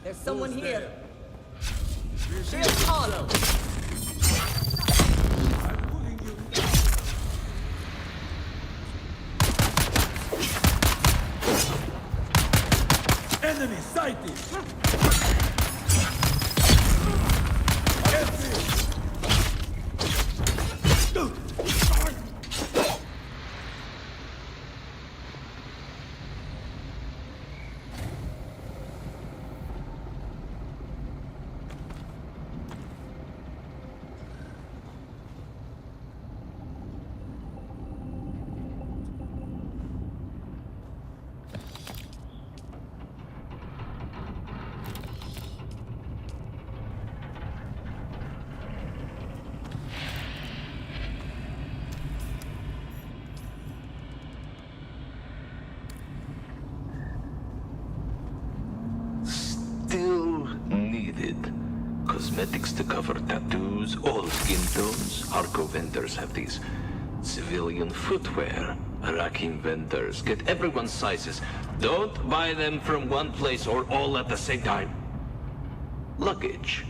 There's someone Who's here. there? Shield hollow. I'm pulling you. Enemy sighted! Still needed. Cosmetics to cover tattoos, all skin tones. Hardcore vendors have these. Civilian footwear. Racking vendors get everyone's sizes. Don't buy them from one place or all at the same time. Luggage.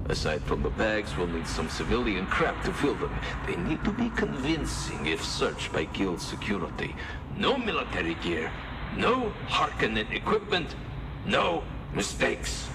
Aside from the bags, we'll need some civilian crap to fill them. They need to be convincing if searched by guild security. No military gear. No Harkonnen equipment. No mistakes.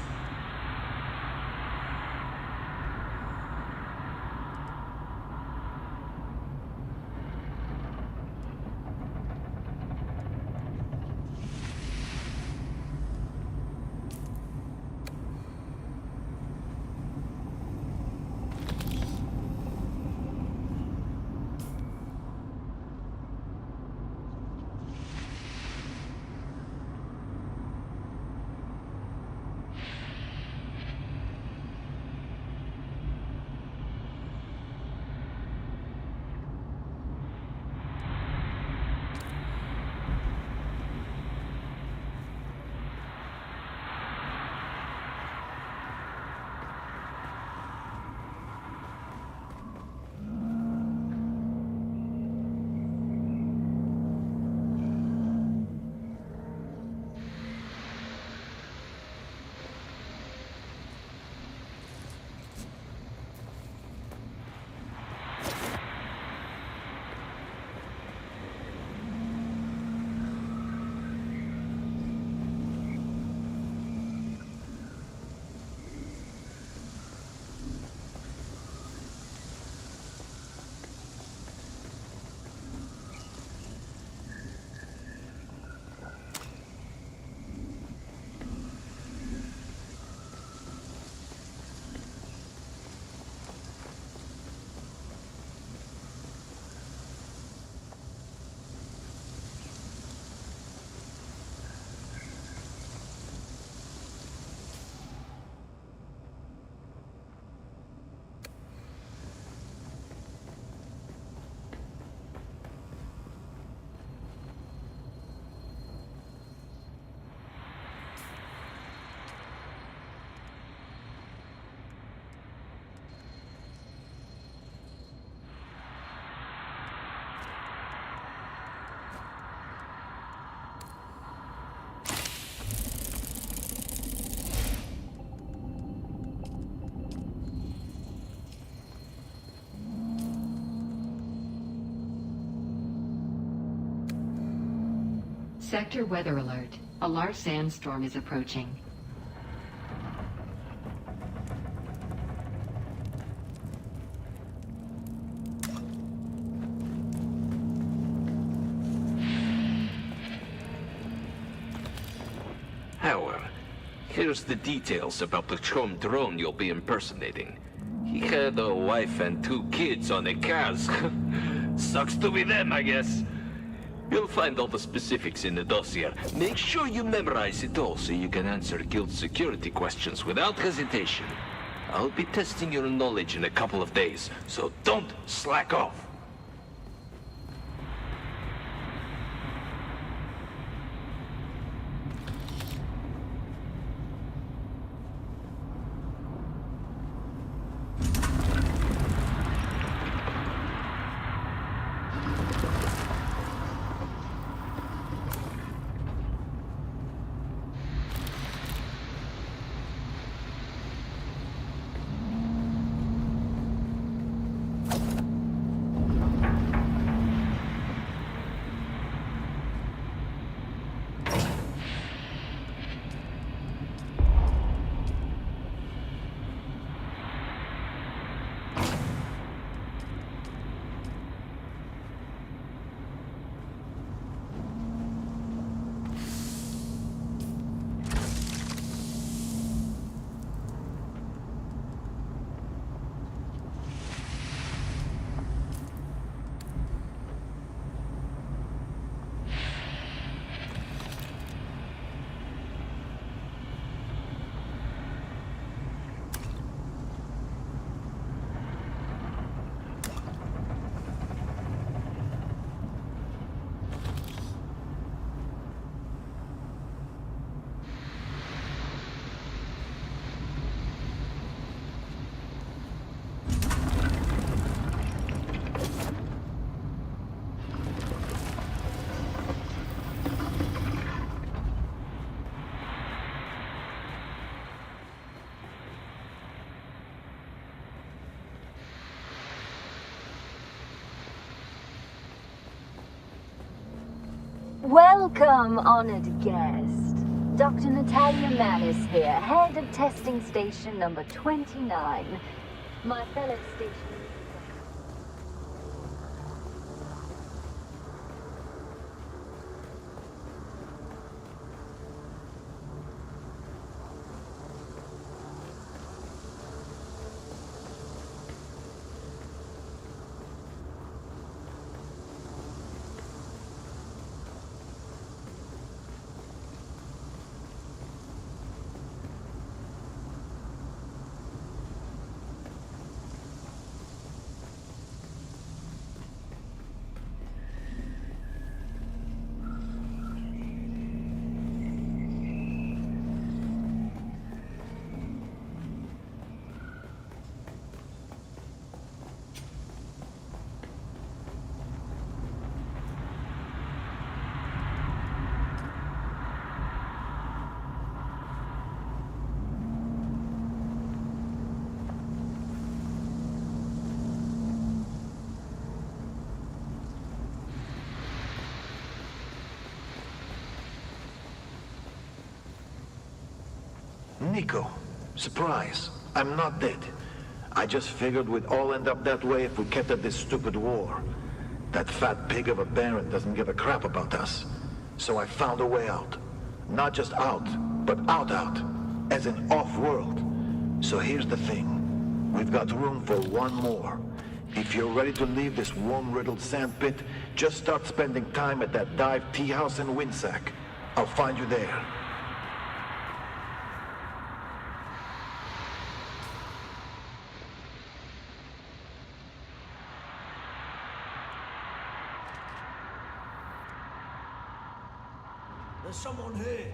Sector weather alert. A large sandstorm is approaching. However, here's the details about the Chom drone you'll be impersonating. He had a wife and 2 kids on a Kaz. Sucks to be them, I guess. You'll find all the specifics in the dossier. Make sure you memorize it all so you can answer guild security questions without hesitation. I'll be testing your knowledge in a couple of days, so don't slack off. Welcome, honored guest. Dr. Natalia Manis here, head of testing station number 29. My fellow station... Nico, surprise. I'm not dead. I just figured we'd all end up that way if we kept at this stupid war. That fat pig of a Baron doesn't give a crap about us. So I found a way out. Not just out, but out, as in off-world. So here's the thing. We've got room for one more. If you're ready to leave this worm-riddled sandpit, just start spending time at that dive tea house in Windsack. I'll find you there. There's someone here.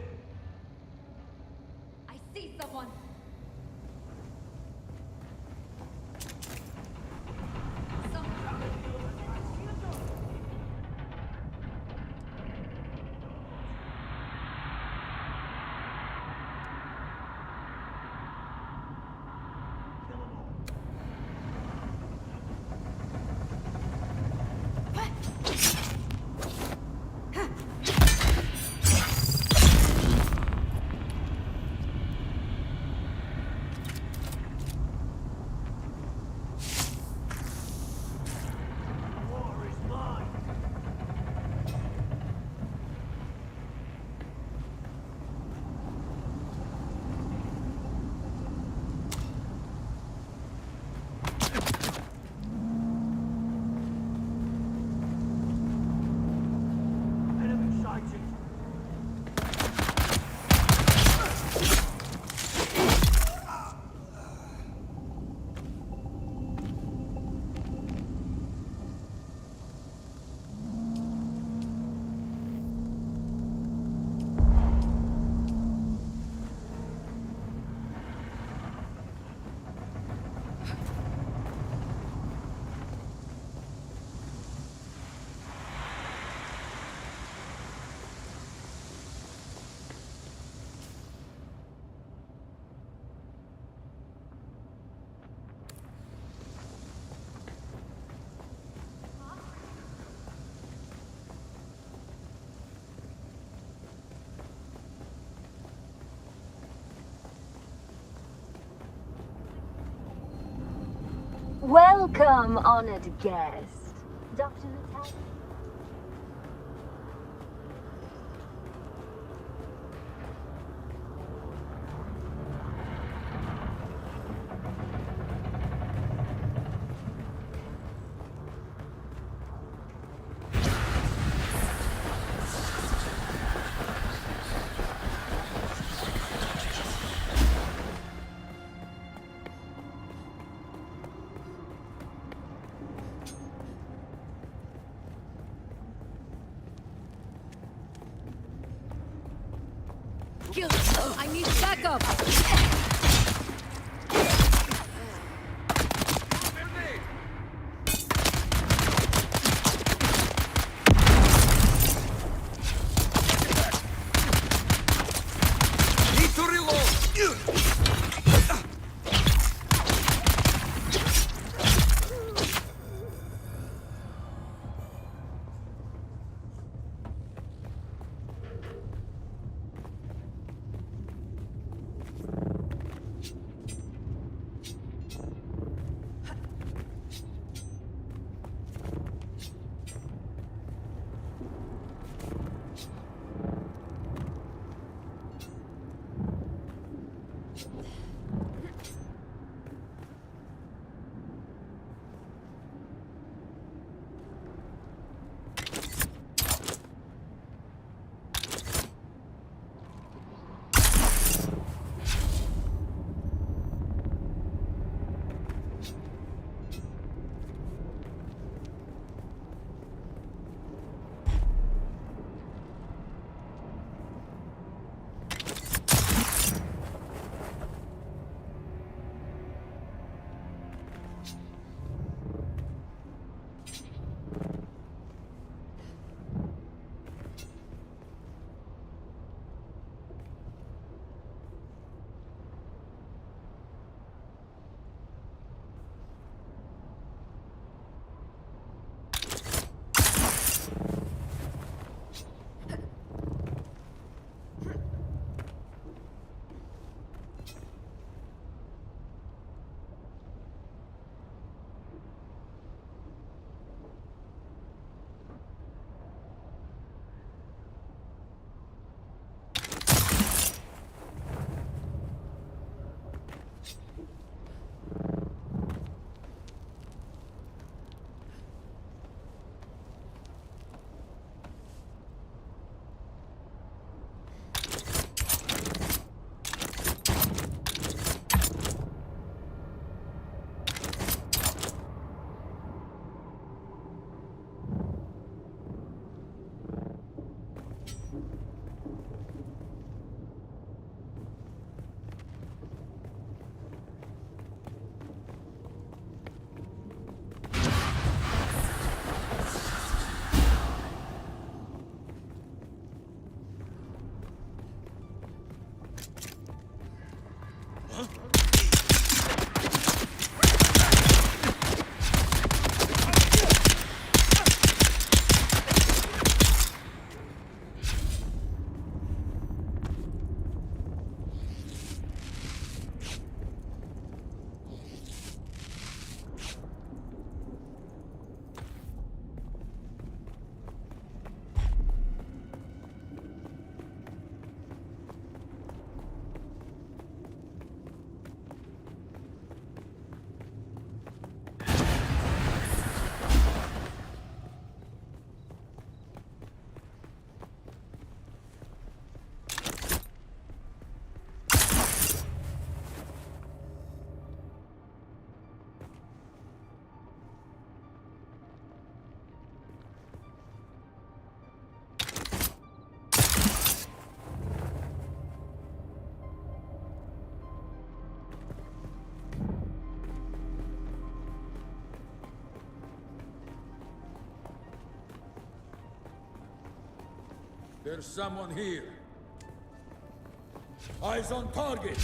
I see someone. Welcome, honored guest. Dr. Natalia... Kill. I need backup. Need to reload. There's someone here. Eyes on target!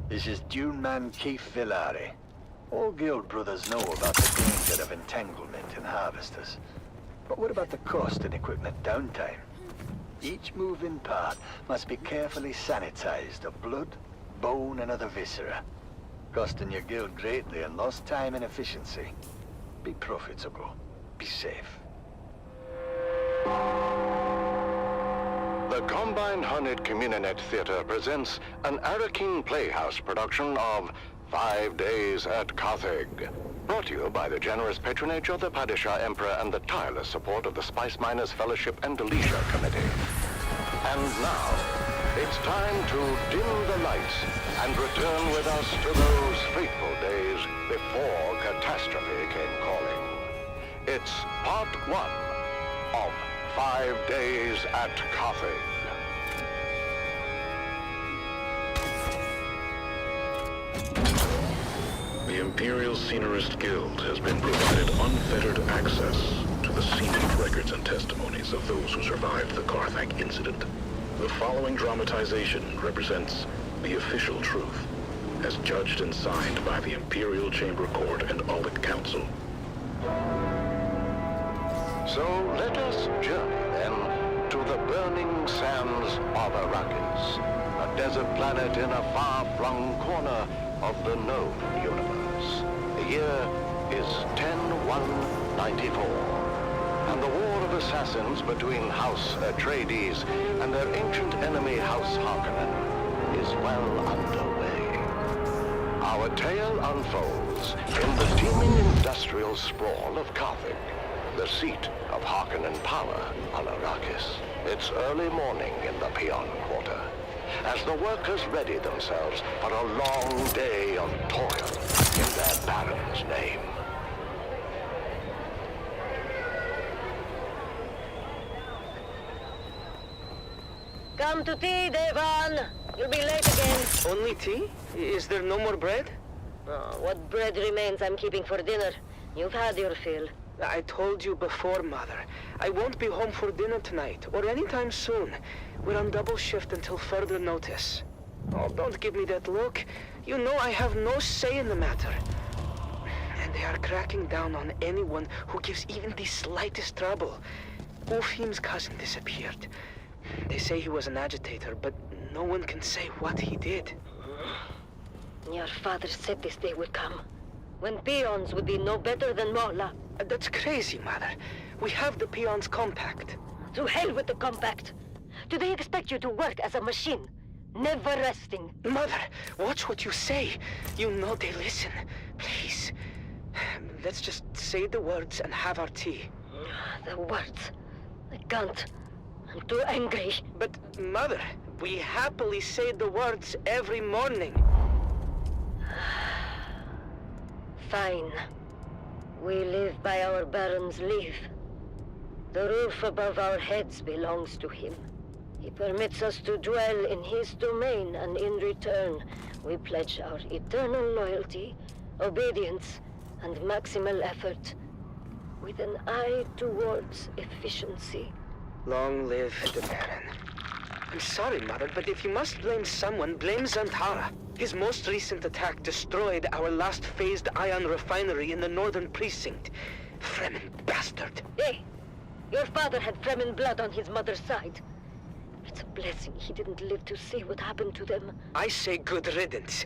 This is Dune man Keith Villari. All guild brothers know about the danger of entanglement in harvesters. But what about the cost and equipment downtime? Each moving part must be carefully sanitized of blood, bone, and other viscera, costing your guild greatly in lost time and efficiency. Be profitable. Be safe. The Combined Hornet Communinet Theater presents an Arakeen Playhouse production of 5 Days at Carthage. Brought to you by the generous patronage of the Padishah Emperor and the tireless support of the Spice Miners Fellowship and Leisure Committee. And now, it's time to dim the lights and return with us to those fateful days before catastrophe came calling. It's part 1 of 5 Days at Carthage. The Imperial Scenarist Guild has been provided unfettered access to the scenic records and testimonies of those who survived the Carthage incident. The following dramatization represents the official truth, as judged and signed by the Imperial Chamber Court and Audit Council. So let us journey then to the burning sands of Arrakis, a desert planet in a far-flung corner of the known universe. The year is 10-1-94, and the war of assassins between House Atreides and their ancient enemy House Harkonnen is well underway. Our tale unfolds in the teeming industrial sprawl of Carthage, the seat of Harkonnen power on Arrakis. It's early morning in the Peon Quarter, as the workers ready themselves for a long day of toil in their baron's name. Come to tea, Devan. You'll be late again. Only tea? Is there no more bread? Oh, what bread remains I'm keeping for dinner. You've had your fill. I told you before, Mother. I won't be home for dinner tonight, or anytime soon. We're on double shift until further notice. Oh, don't give me that look. You know I have no say in the matter. And they are cracking down on anyone who gives even the slightest trouble. Ufim's cousin disappeared. They say he was an agitator, but no one can say what he did. Your father said this day would come, when peons would be no better than Mola. That's crazy, Mother. We have the peons' compact. To hell with the compact. Do they expect you to work as a machine, never resting? Mother, watch what you say. You know they listen. Please. Let's just say the words and have our tea. The words. I can't. I'm too angry. But, Mother, we happily say the words every morning. Fine. We live by our Baron's leave. The roof above our heads belongs to him. He permits us to dwell in his domain, and in return, we pledge our eternal loyalty, obedience, and maximal effort, with an eye towards efficiency. Long live the Baron. I'm sorry, Mother, but if you must blame someone, blame Zantara. His most recent attack destroyed our last phased ion refinery in the northern precinct. Fremen bastard. Hey, your father had Fremen blood on his mother's side. It's a blessing he didn't live to see what happened to them. I say good riddance.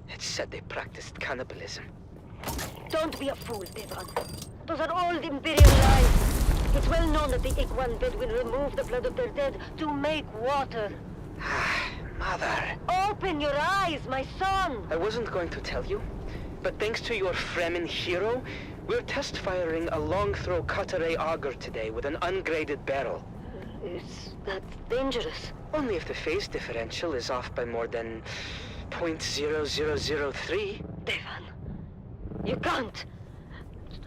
It's said they practiced cannibalism. Don't be a fool, Devon. Those are old Imperial lies. It's well known that the Iguan Bedouin remove the blood of their dead to make water. Mother. Open your eyes, my son! I wasn't going to tell you, but thanks to your Fremen hero, we're test firing a long-throw Cutter auger today with an ungraded barrel. Is that dangerous? Only if the phase differential is off by more than 0.0003. Devon, you can't.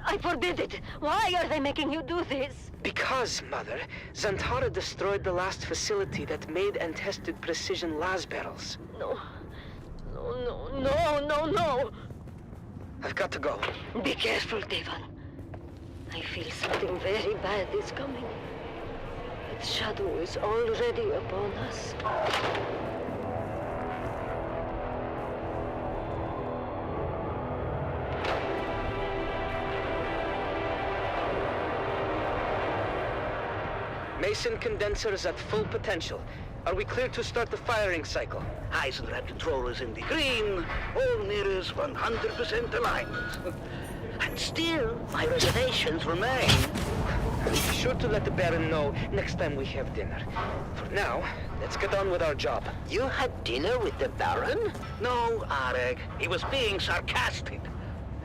I forbid it. Why are they making you do this? Because, Mother, Zantara destroyed the last facility that made and tested precision las barrels. No. No. I've got to go. Be careful, Devon. I feel something very bad is coming. Its shadow is already upon us. Mason condensers at full potential. Are we clear to start the firing cycle? Eisenrad controllers in the green, all mirrors 100% alignment. And still, my reservations remain. Be sure to let the Baron know next time we have dinner. For now, let's get on with our job. You had dinner with the Baron? No, Arek. He was being sarcastic.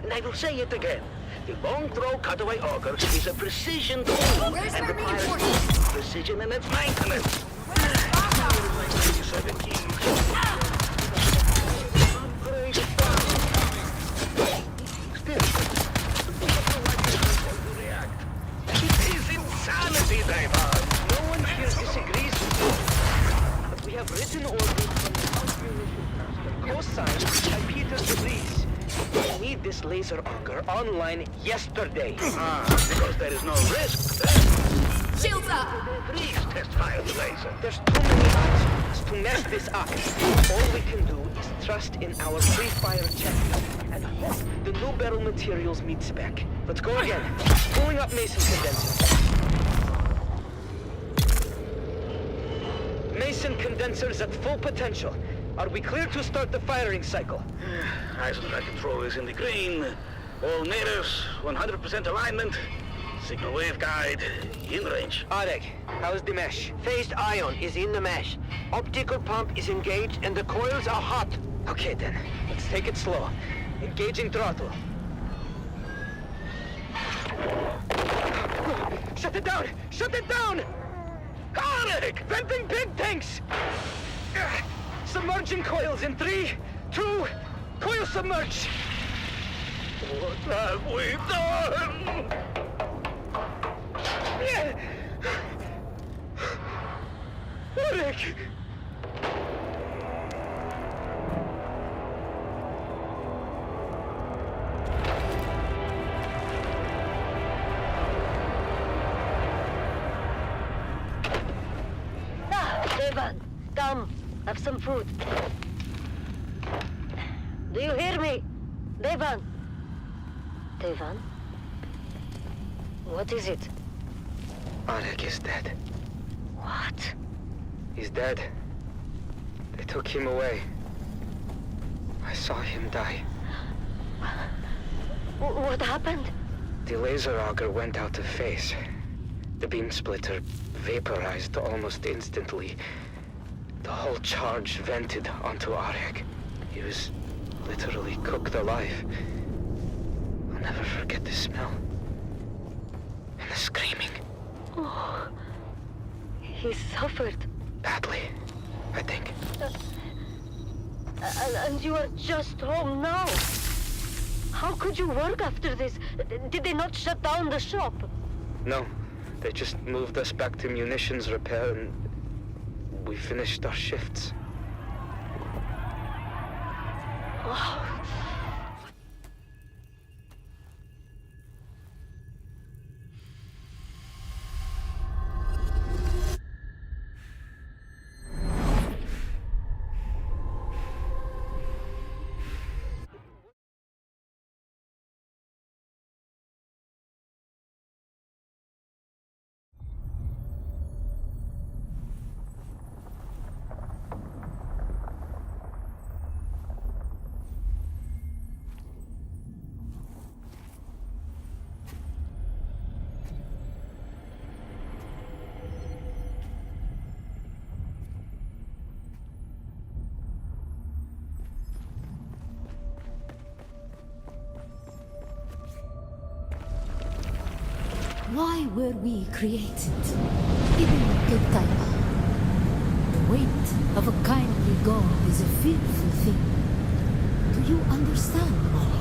And I will say it again. The long-throw cutaway auger is a precision tool and requires precision in its maintenance. It is insanity, David. No one here disagrees with you. But we have written orders from the House Munitions Master, co-signed by Peter DeVries. We need this laser auger online yesterday. Because there is no risk. Shields up! Please test fire the laser. There's too many options to mess this up. All we can do is trust in our pre-fire checks and hope the new barrel materials meet spec. Let's go again. Pulling up Mason condensers. Mason condensers at full potential. Are we clear to start the firing cycle? Eisenrad controllers in the green, all mirrors 100% alignment. Signal waveguide in range. Arek, how's the mesh? Phased ion is in the mesh. Optical pump is engaged and the coils are hot. Okay then, let's take it slow. Engaging throttle. Shut it down! Shut it down! Arek! Venting big tanks! Submerging coils in 3, 2, coil submerge! What have we done? Arek! Devon, come. Have some food. Do you hear me? Devon? Devon? What is it? Arek is dead. What? He's dead. They took him away. I saw him die. What happened? The laser auger went out of phase. The beam splitter vaporized almost instantly. The whole charge vented onto Arek. He was literally cooked alive. I'll never forget the smell. And the screaming. Oh, he suffered. Badly, I think. And you are just home now. How could you work after this? Did they not shut down the shop? No, they just moved us back to munitions repair and we finished our shifts. Oh. Why were we created? Ibn Qibtayba. The weight of a kindly God is a fearful thing. Do you understand, Molly?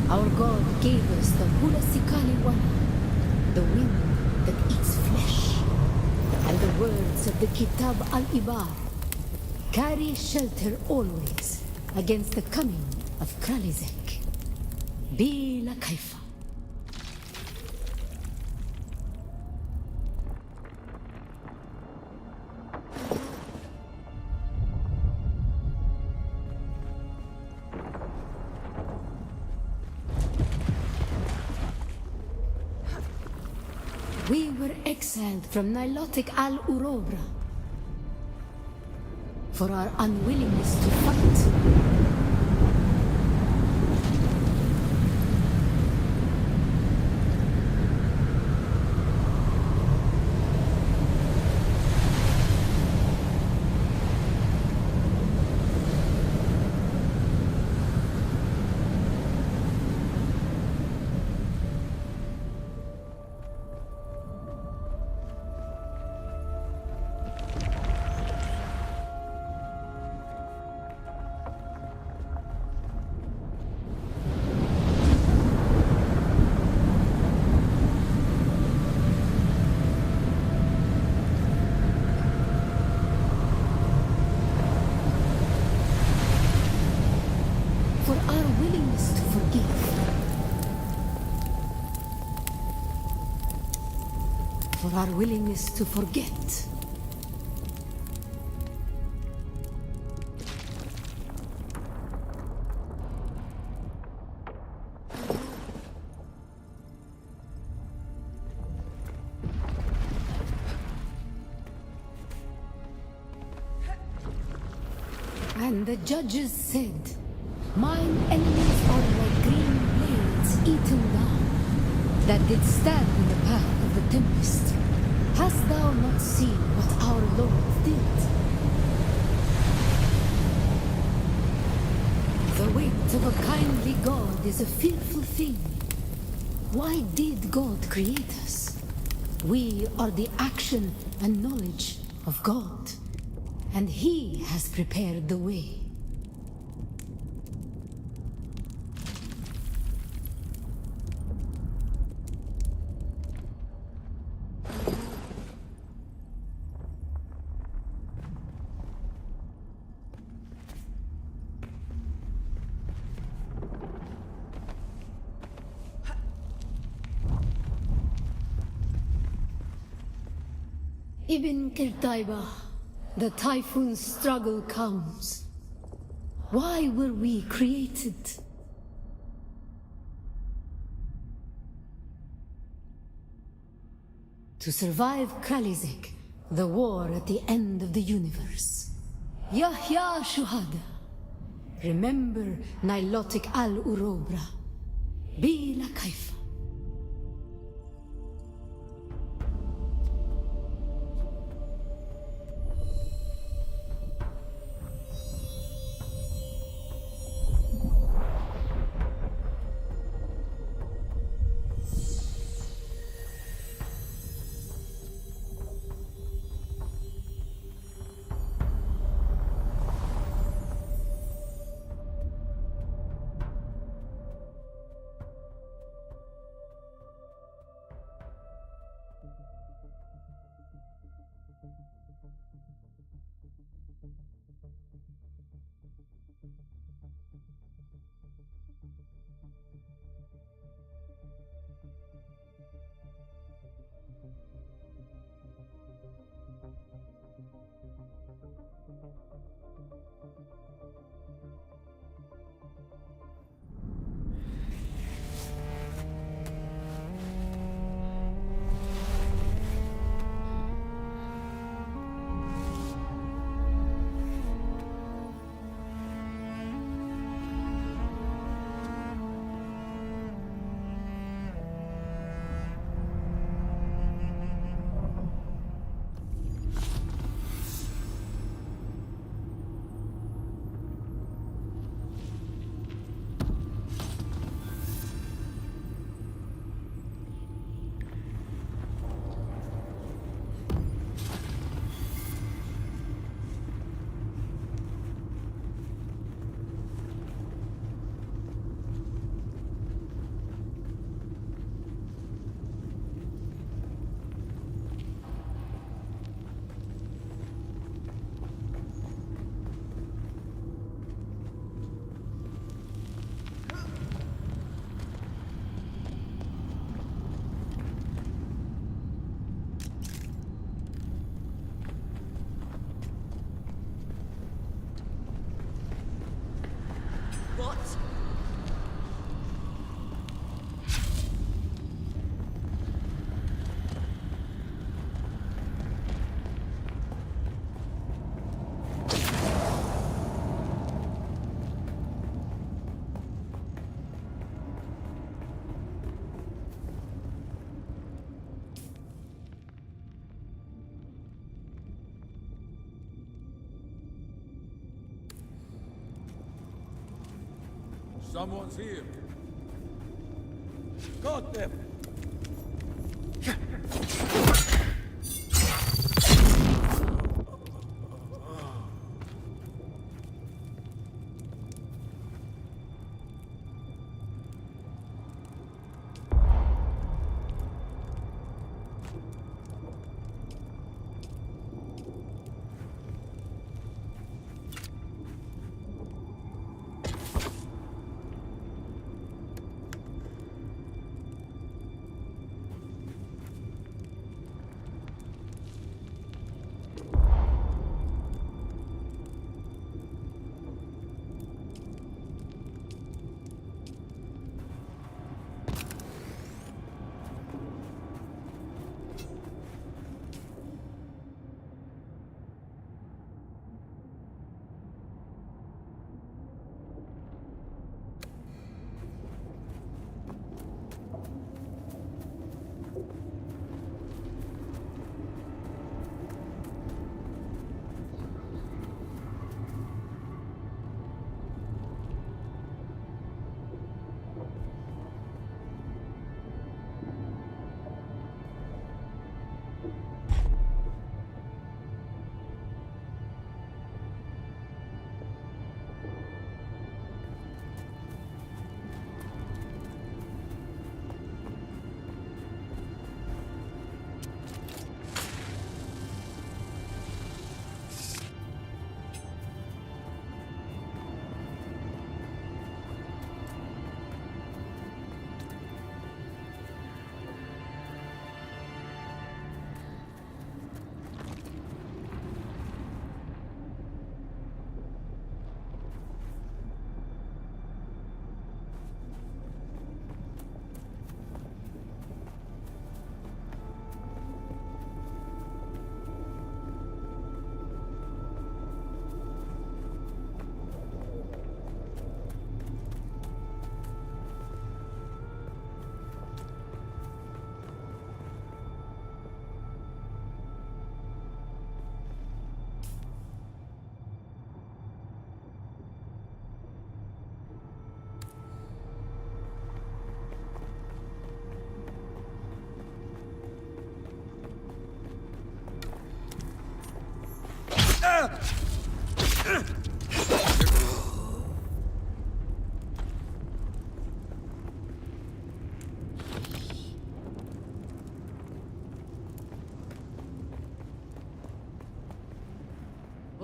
Our God gave us the Hulasikali Wana, the wind that eats flesh, and the words of the Kitab al-Ibar carry shelter always against the coming of Kralizek. Bila Kaifa. We were exiled from Nilotic al-Urobra for our unwillingness to fight. For our willingness to forgive. For our willingness to forget. And the judges said, mine enemies are like green blades eaten down, that did stand in the path of the tempest. Hast thou not seen what our Lord did? The weight of a kindly God is a fearful thing. Why did God create us? We are the action and knowledge of God, and He has prepared the way. Ibn Qibtayba, the typhoon's struggle comes. Why were we created? To survive Kralizek, the war at the end of the universe. Yahya Shuhada. Remember Nilotic al-Urobra. Bila Kaifa. Someone's here. Got them!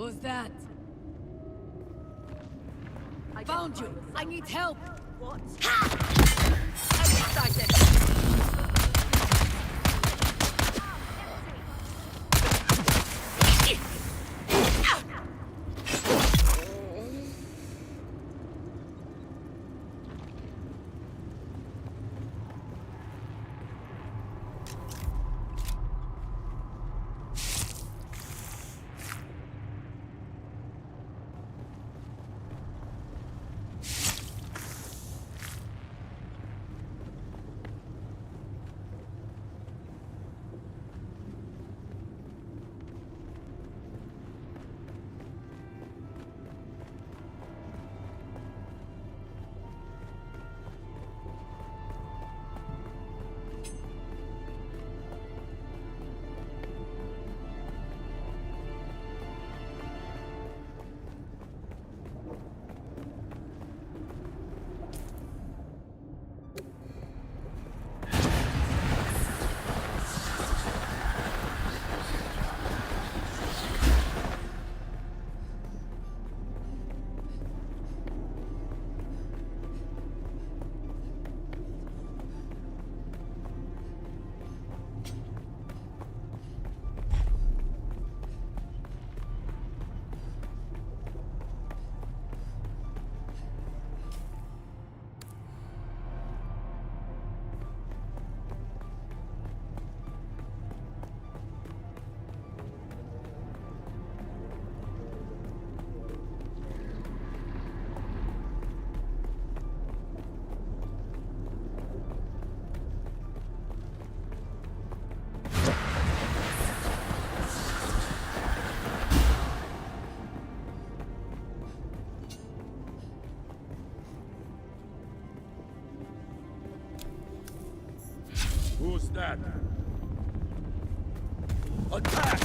Who's that? I found you! I need help! What? Ha! I'm excited! Who's that? Attack!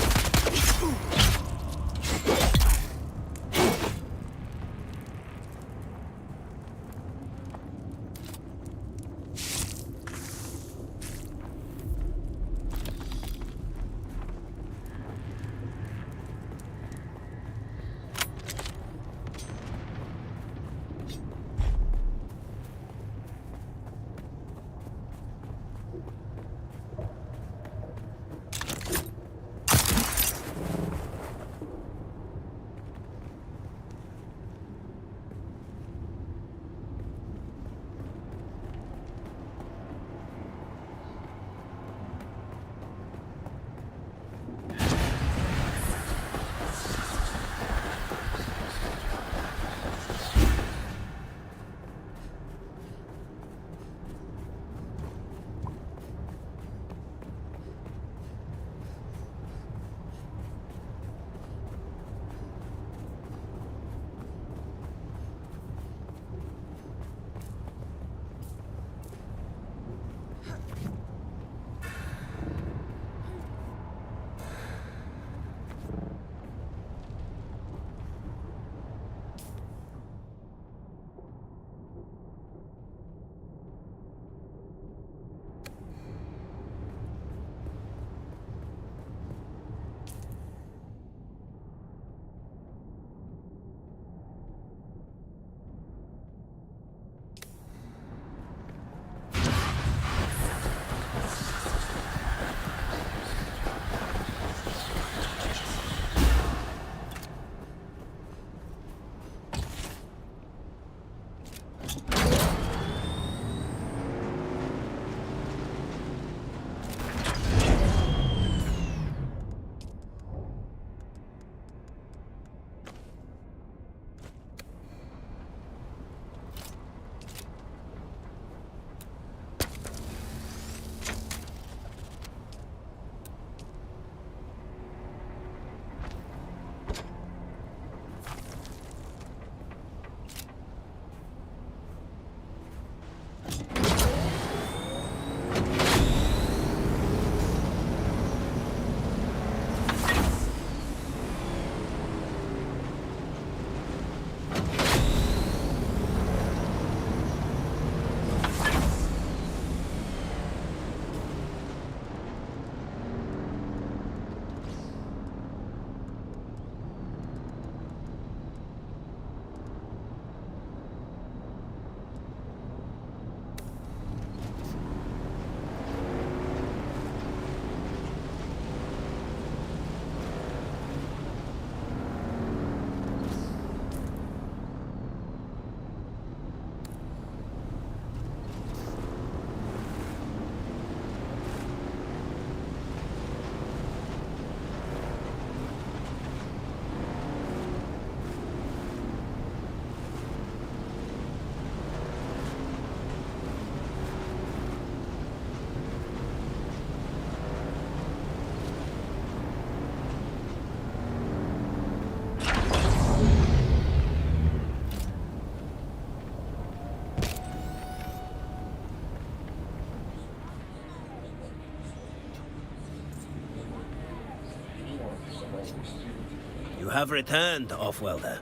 You have returned, Off-Welder.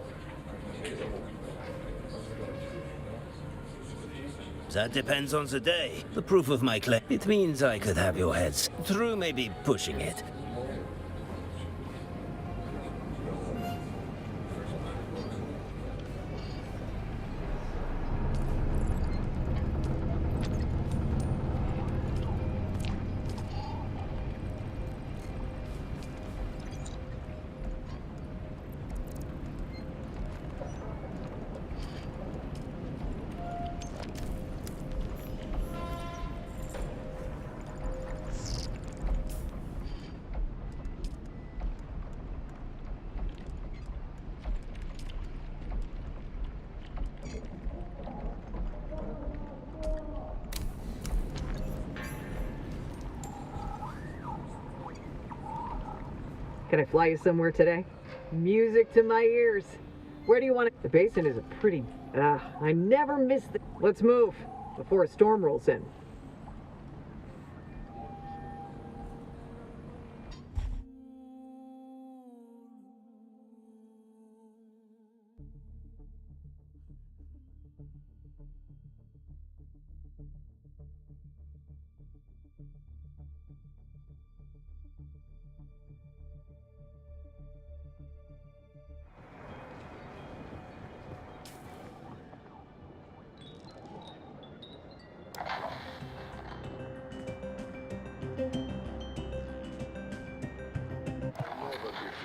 That depends on the day. The proof of my claim. It means I could have your heads. True may be pushing it. Can I fly you somewhere today? Music to my ears. Where do you want it? The basin is a pretty... I never miss the... Let's move before a storm rolls in.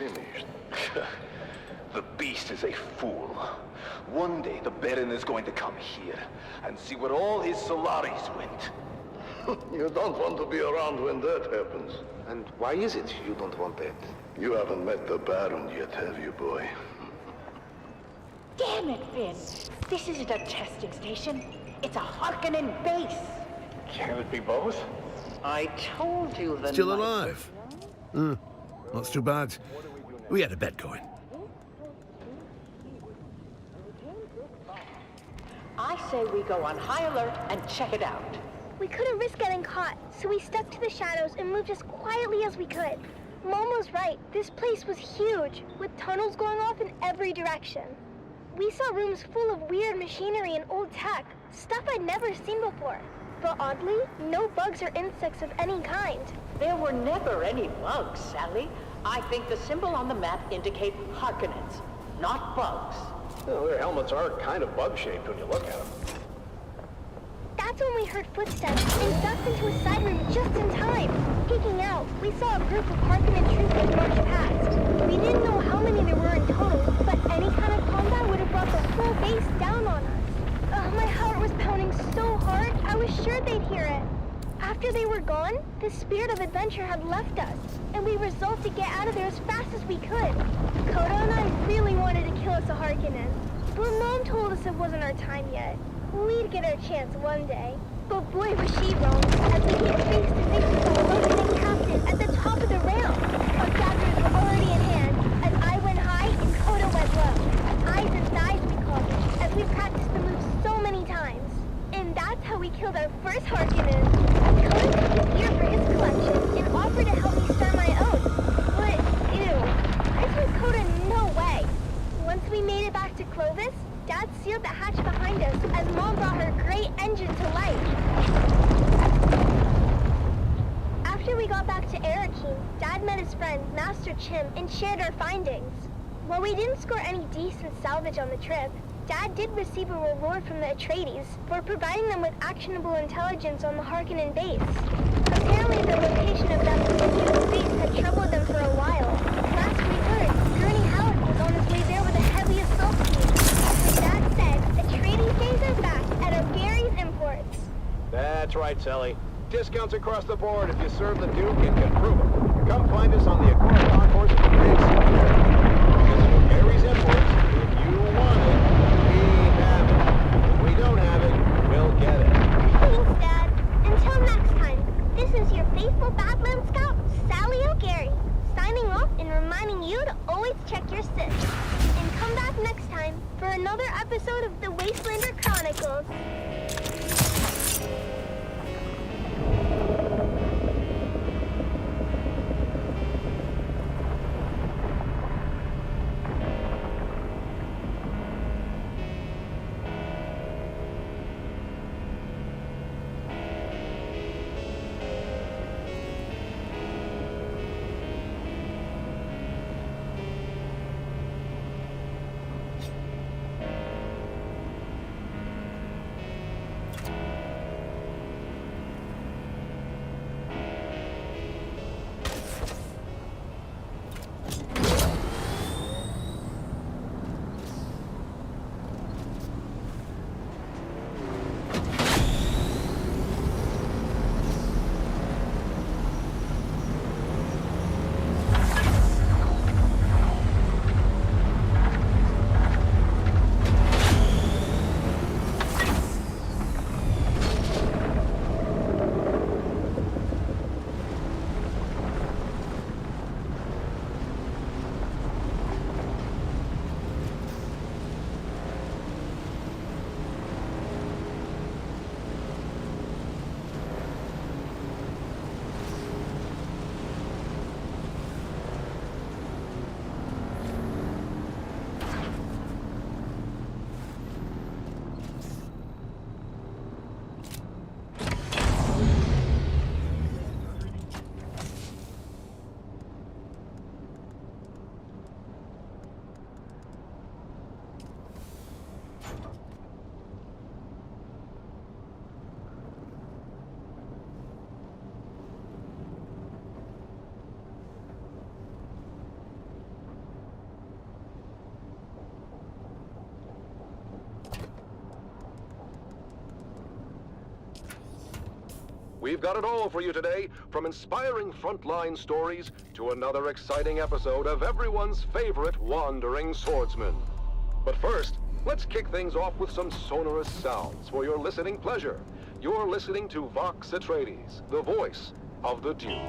finished. The beast is a fool. One day the Baron is going to come here and see where all his Solaris went. You don't want to be around when that happens. And why is it you don't want that? You haven't met the Baron yet, have you, boy? Damn it, Finn. This isn't a testing station. It's a Harkonnen base. Can it be both? I told you the Still alive? That's too bad. We had a bet going. I say we go on high alert and check it out. We couldn't risk getting caught, so we stuck to the shadows and moved as quietly as we could. Mom was right. This place was huge, with tunnels going off in every direction. We saw rooms full of weird machinery and old tech, stuff I'd never seen before. But oddly, no bugs or insects of any kind. There were never any bugs, Sally. I think the symbol on the map indicates Harkonnens, not bugs. Well, their helmets are kind of bug-shaped when you look at them. That's when we heard footsteps and ducked into a side room just in time. Peeking out, we saw a group of Harkonnen troopers march past. We didn't know how many there were in total, but any kind of combat would have brought the whole base down on us. My heart was pounding so hard, I was sure they'd hear it. After they were gone, the spirit of adventure had left us, and we resolved to get out of there as fast as we could. Koda and I really wanted to kill us a Harkonnen, but Mom told us it wasn't our time yet. We'd get our chance one day. But boy was she wrong, as we came face to face with a Harkonnen captain at the top of the ramp. Our daggers were already in hand, as I went high and Koda went low. Eyes and thighs, we called it, as we practiced the move so many times. And that's how we killed our first Harkonnen. Koda took his ear for his collection and offered to help me start my own. But, ew, I told Koda no way. Once we made it back to Clovis, Dad sealed the hatch behind us as Mom brought her great engine to life. After we got back to Arakeen, Dad met his friend, Master Chim, and shared our findings. While we didn't score any decent salvage on the trip, Dad did receive a reward from the Atreides for providing them with actionable intelligence on the Harkonnen base. Apparently the location of that particular base had troubled them for a while. Last we heard, Gurney Halleck was on his way there with a heavy assault team. Dad said Atreides days are back at O'Gary's Imports. That's right, Sally. Discounts across the board if you serve the Duke and can prove it. Come find us on the Accord Concourse at the big center. Because O'Gary's Imports, if you want it, we have it. If we don't have it, we'll get it. Thanks, Dad. Until next time, this is your faithful Badland Scout, Sally O'Gary, signing off and reminding you to always check your sins. And come back next time for another episode of the Wastelander Chronicles. got it all for you today, from inspiring frontline stories to another exciting episode of everyone's favorite wandering swordsman. But first, let's kick things off with some sonorous sounds for your listening pleasure. You're listening to Vox Atreides, the voice of the Duke.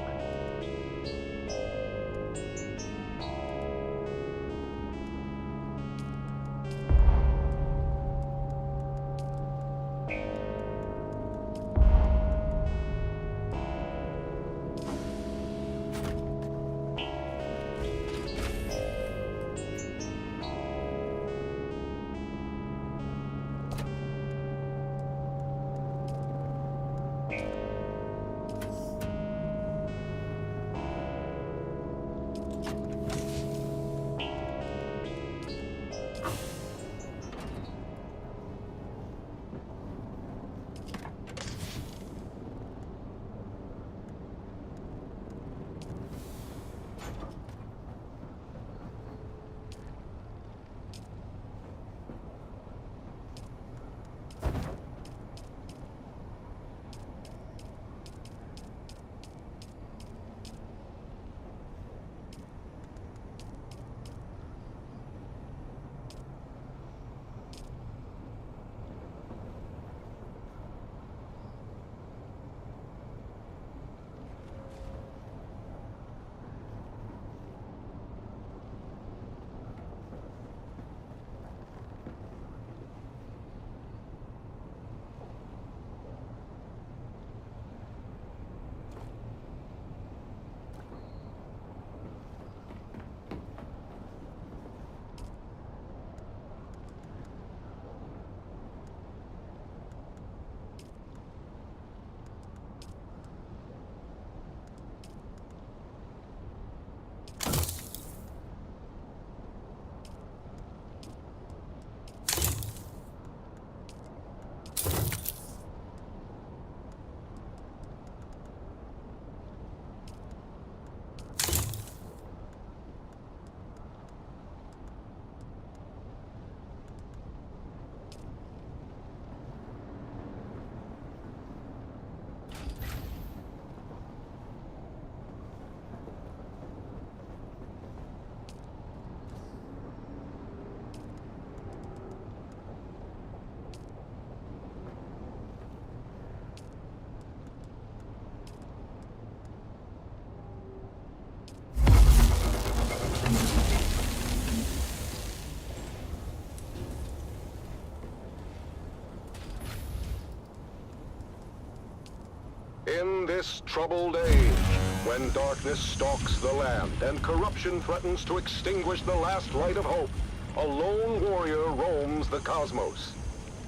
In this troubled age, when darkness stalks the land and corruption threatens to extinguish the last light of hope, a lone warrior roams the cosmos.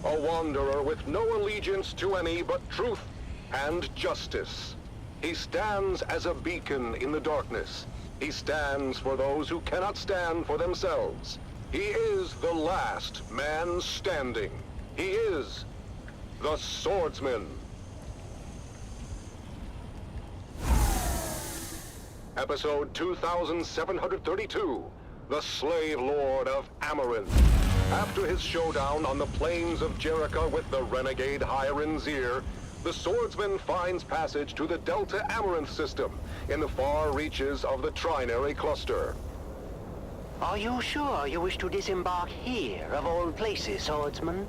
A wanderer with no allegiance to any but truth and justice. He stands as a beacon in the darkness. He stands for those who cannot stand for themselves. He is the last man standing. He is the swordsman. Episode 2732, The Slave Lord of Amaranth. After his showdown on the plains of Jericho with the renegade Hiren Zir, the swordsman finds passage to the Delta Amaranth system in the far reaches of the Trinary Cluster. Are you sure you wish to disembark here, of all places, swordsman?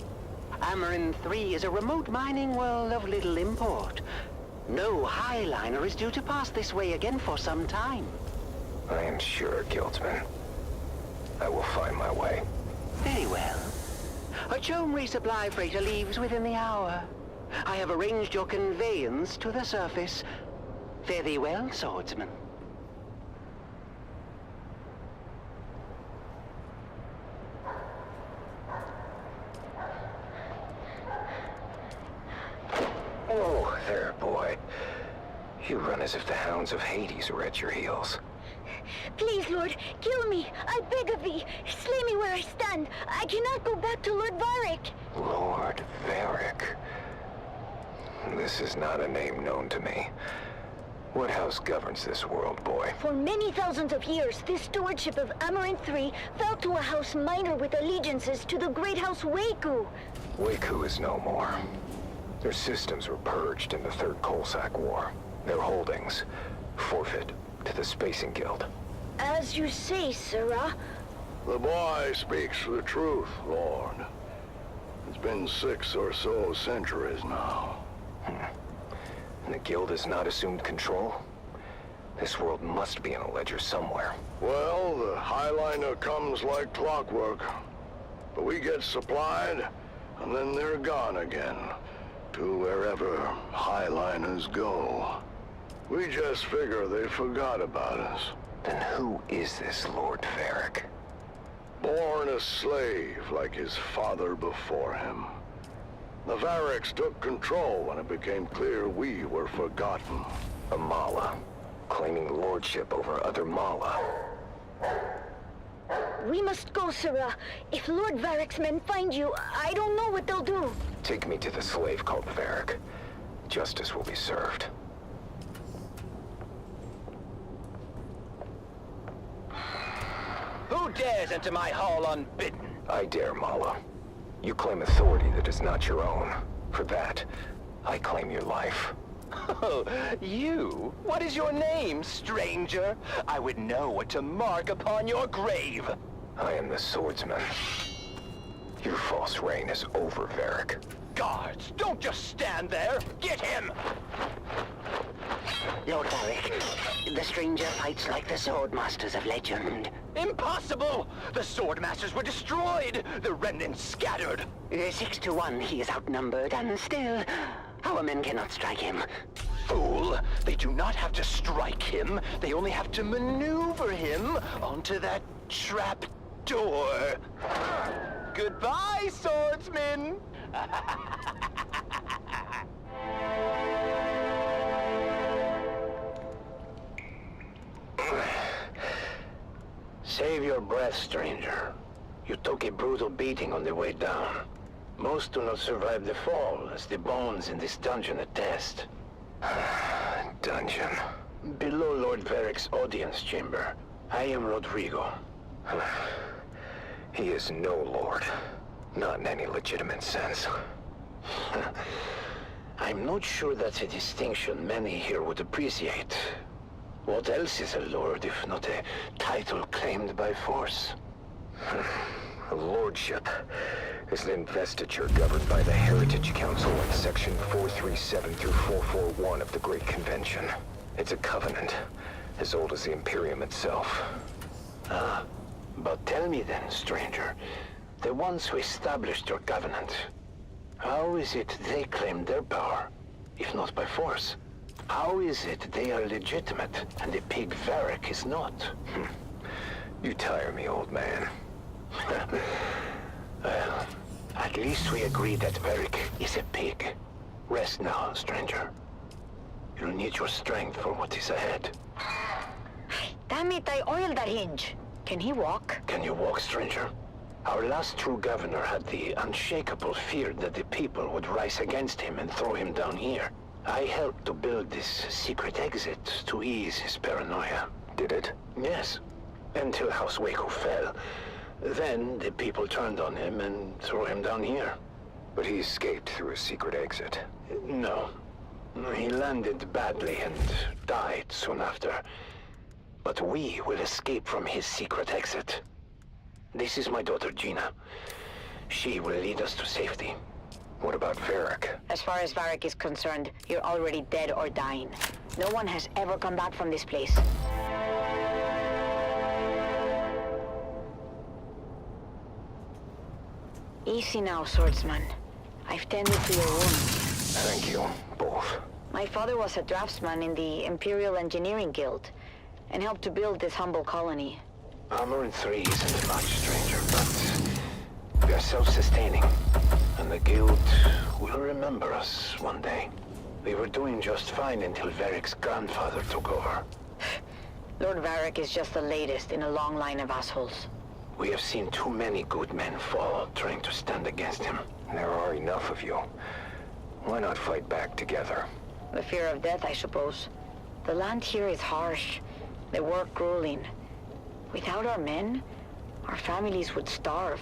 Amaranth 3 is a remote mining world of little import. No highliner is due to pass this way again for some time. I am sure, Guildsman. I will find my way. Very well. A Chome resupply freighter leaves within the hour. I have arranged your conveyance to the surface. Fare thee well, swordsman. Oh, there, boy. You run as if the hounds of Hades were at your heels. Please, Lord, kill me. I beg of thee. Slay me where I stand. I cannot go back to Lord Varric. Lord Varric. This is not a name known to me. What house governs this world, boy? For many thousands of years, this stewardship of Amaranth 3 fell to a house minor with allegiances to the great house Waku. Waku is no more. Their systems were purged in the Third Coalsack War. Their holdings forfeit to the Spacing Guild. As you say, Sirrah. The boy speaks the truth, Lord. It's been 6 or so centuries now. And the Guild has not assumed control? This world must be in a ledger somewhere. Well, the Highliner comes like clockwork. But we get supplied, and then they're gone again. To wherever Highliners go. We just figure they forgot about us. Then who is this Lord Varric? Born a slave like his father before him. The Varrics took control when it became clear we were forgotten. A Mala, claiming lordship over other Mala. We must go, Sirrah. If Lord Varric's men find you, I don't know what they'll do. Take me to the slave called Varric. Justice will be served. Who dares enter my hall unbidden? I dare, Mala. You claim authority that is not your own. For that, I claim your life. Oh, you? What is your name, stranger? I would know what to mark upon your grave. I am the swordsman. Your false reign is over, Varric. Guards, don't just stand there. Get him! Lord Varric, the stranger fights like the Swordmasters of legend. Impossible! The Swordmasters were destroyed! The remnants scattered! 6 to 1, he is outnumbered, and still, our men cannot strike him. Fool! They do not have to strike him. They only have to maneuver him onto that trap door. Goodbye, swordsman! Save your breath, stranger. You took a brutal beating on the way down. Most do not survive the fall, as the bones in this dungeon attest. Dungeon. Below Lord Varric's audience chamber, I am Rodrigo. He is no lord. Not in any legitimate sense. I'm not sure that's a distinction many here would appreciate. What else is a lord if not a title claimed by force? A lordship is an investiture governed by the Heritage Council in Section 437 through 441 of the Great Convention. It's a covenant, as old as the Imperium itself. But tell me then, stranger, the ones who established your covenant, how is it they claim their power, if not by force? How is it they are legitimate and the pig Varric is not? You tire me, old man. Well, at least we agree that Varric is a pig. Rest now, stranger. You'll need your strength for what is ahead. Damn it, I oiled that hinge. Can he walk? Can you walk, stranger? Our last true governor had the unshakable fear that the people would rise against him and throw him down here. I helped to build this secret exit to ease his paranoia. Did it? Yes. Until House Waco fell. Then the people turned on him and threw him down here. But he escaped through a secret exit. No. He landed badly and died soon after. But we will escape from his secret exit. This is my daughter, Gina. She will lead us to safety. What about Varric? As far as Varric is concerned, you're already dead or dying. No one has ever come back from this place. Easy now, swordsman. I've tended to your wounds. Thank you, both. My father was a draftsman in the Imperial Engineering Guild, and helped to build this humble colony. Armor in 3 isn't much, stranger, but we are self-sustaining, and the Guild will remember us one day. We were doing just fine until Varric's grandfather took over. Lord Varric is just the latest in a long line of assholes. We have seen too many good men fall trying to stand against him. There are enough of you. Why not fight back together? The fear of death, I suppose. The land here is harsh. The work grueling. Without our men, our families would starve.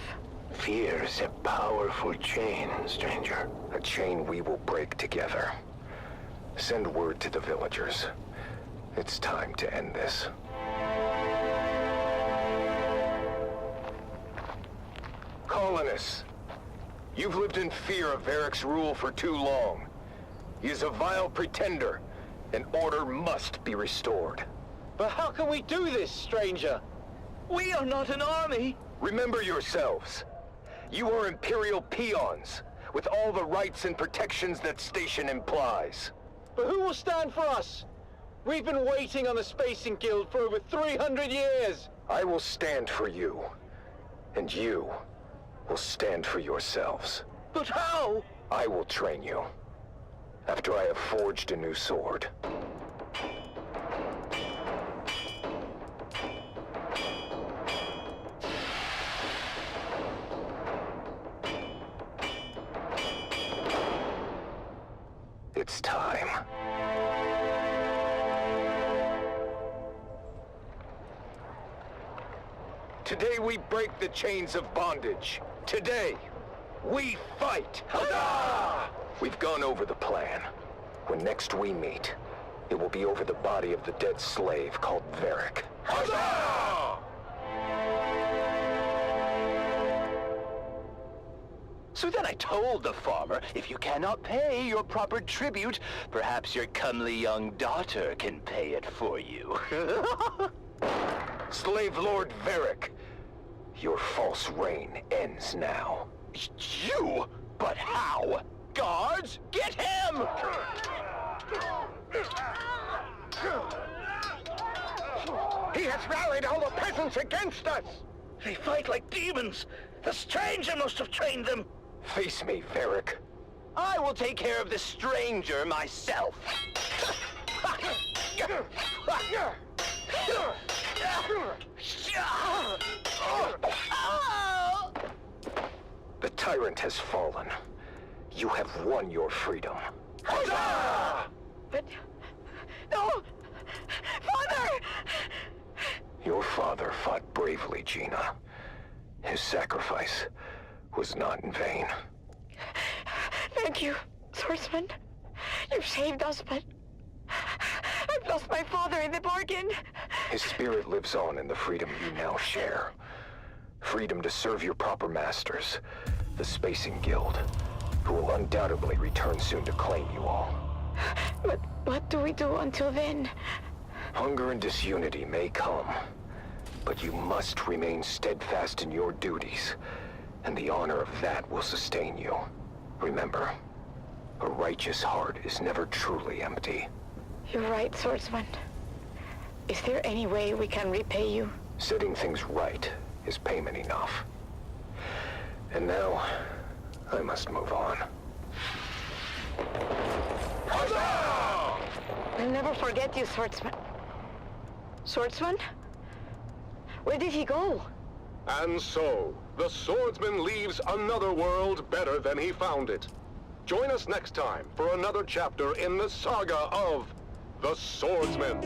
Fear's a powerful chain, stranger. A chain we will break together. Send word to the villagers. It's time to end this. Colonists, you've lived in fear of Varric's rule for too long. He is a vile pretender, and order must be restored. But how can we do this, stranger? We are not an army. Remember yourselves. You are Imperial peons, with all the rights and protections that station implies. But who will stand for us? We've been waiting on the Spacing Guild for over 300 years! I will stand for you, and you will stand for yourselves. But how? I will train you, after I have forged a new sword. It's time. Today we break the chains of bondage. Today, we fight! Huzzah! We've gone over the plan. When next we meet, it will be over the body of the dead slave called Varric. Huzzah! So then I told the farmer, if you cannot pay your proper tribute, perhaps your comely young daughter can pay it for you. Slave Lord Varric, your false reign ends now. You? But how? Guards, get him! He has rallied all the peasants against us! They fight like demons. The stranger must have trained them. Face me, Varric. I will take care of the stranger myself. The tyrant has fallen. You have won your freedom. Huzzah! But... No! Father! Your father fought bravely, Gina. His sacrifice was not in vain. Thank you, swordsman. You've saved us, but... I've lost my father in the bargain. His spirit lives on in the freedom you now share. Freedom to serve your proper masters, the Spacing Guild, who will undoubtedly return soon to claim you all. But what do we do until then? Hunger and disunity may come, but you must remain steadfast in your duties, and the honor of that will sustain you. Remember, a righteous heart is never truly empty. You're right, swordsman. Is there any way we can repay you? Setting things right is payment enough. And now, I must move on. I'll never forget you, swordsman. Swordsman? Where did he go? And so, the swordsman leaves another world better than he found it. Join us next time for another chapter in the saga of the Swordsman.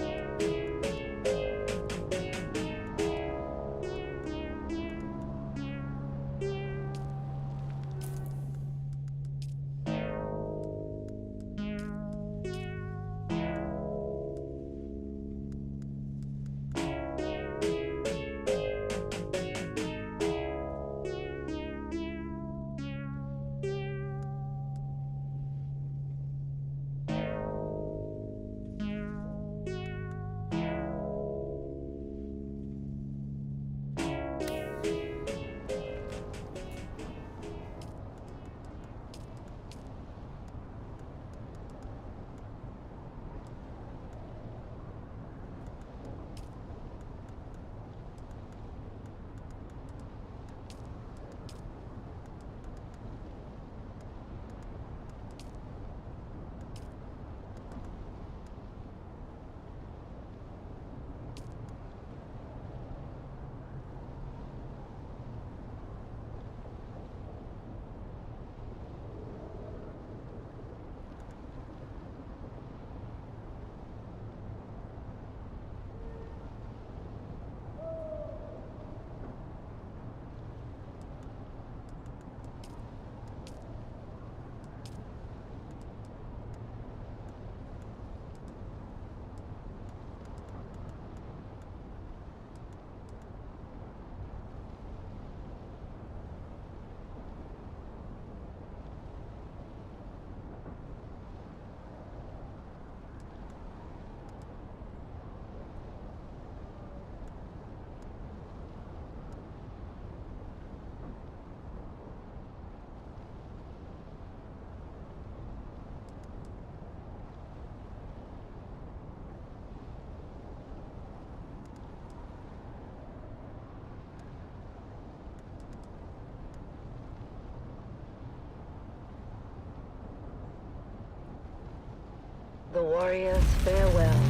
The warriors farewell.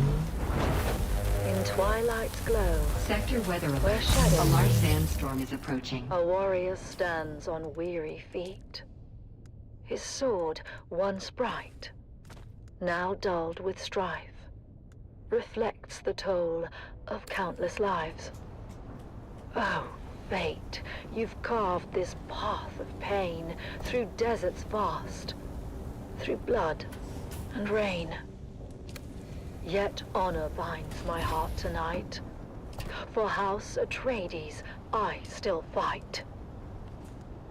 In twilight's glow, Sector weather where alert. shadows A large meet, sandstorm is approaching. a warrior stands on weary feet. His sword, once bright, now dulled with strife, reflects the toll of countless lives. Oh, fate, you've carved this path of pain through deserts vast, through blood and rain. Yet honor binds my heart tonight. For House Atreides, I still fight.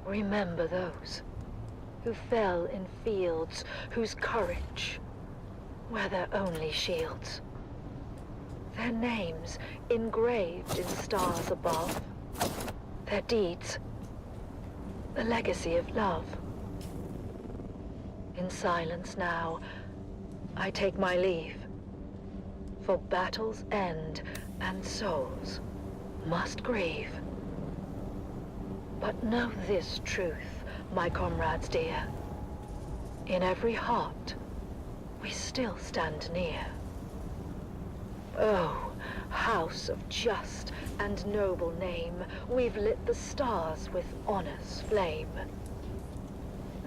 Remember those who fell in fields whose courage were their only shields. Their names engraved in stars above. Their deeds, the legacy of love. In silence now, I take my leave. For battles end and souls must grieve. But know this truth, my comrades dear. In every heart, we still stand near. Oh, house of just and noble name, we've lit the stars with honor's flame.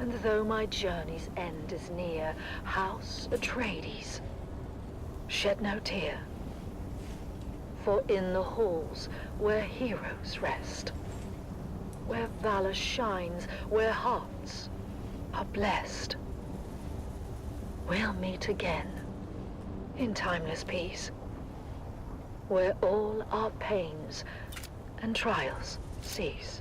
And though my journey's end is near, House Atreides, shed no tear. For in the halls where heroes rest, where valor shines, where hearts are blessed, we'll meet again in timeless peace, where all our pains and trials cease.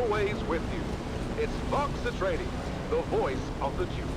always with you. It's Vox Atreides, the voice of the Duke.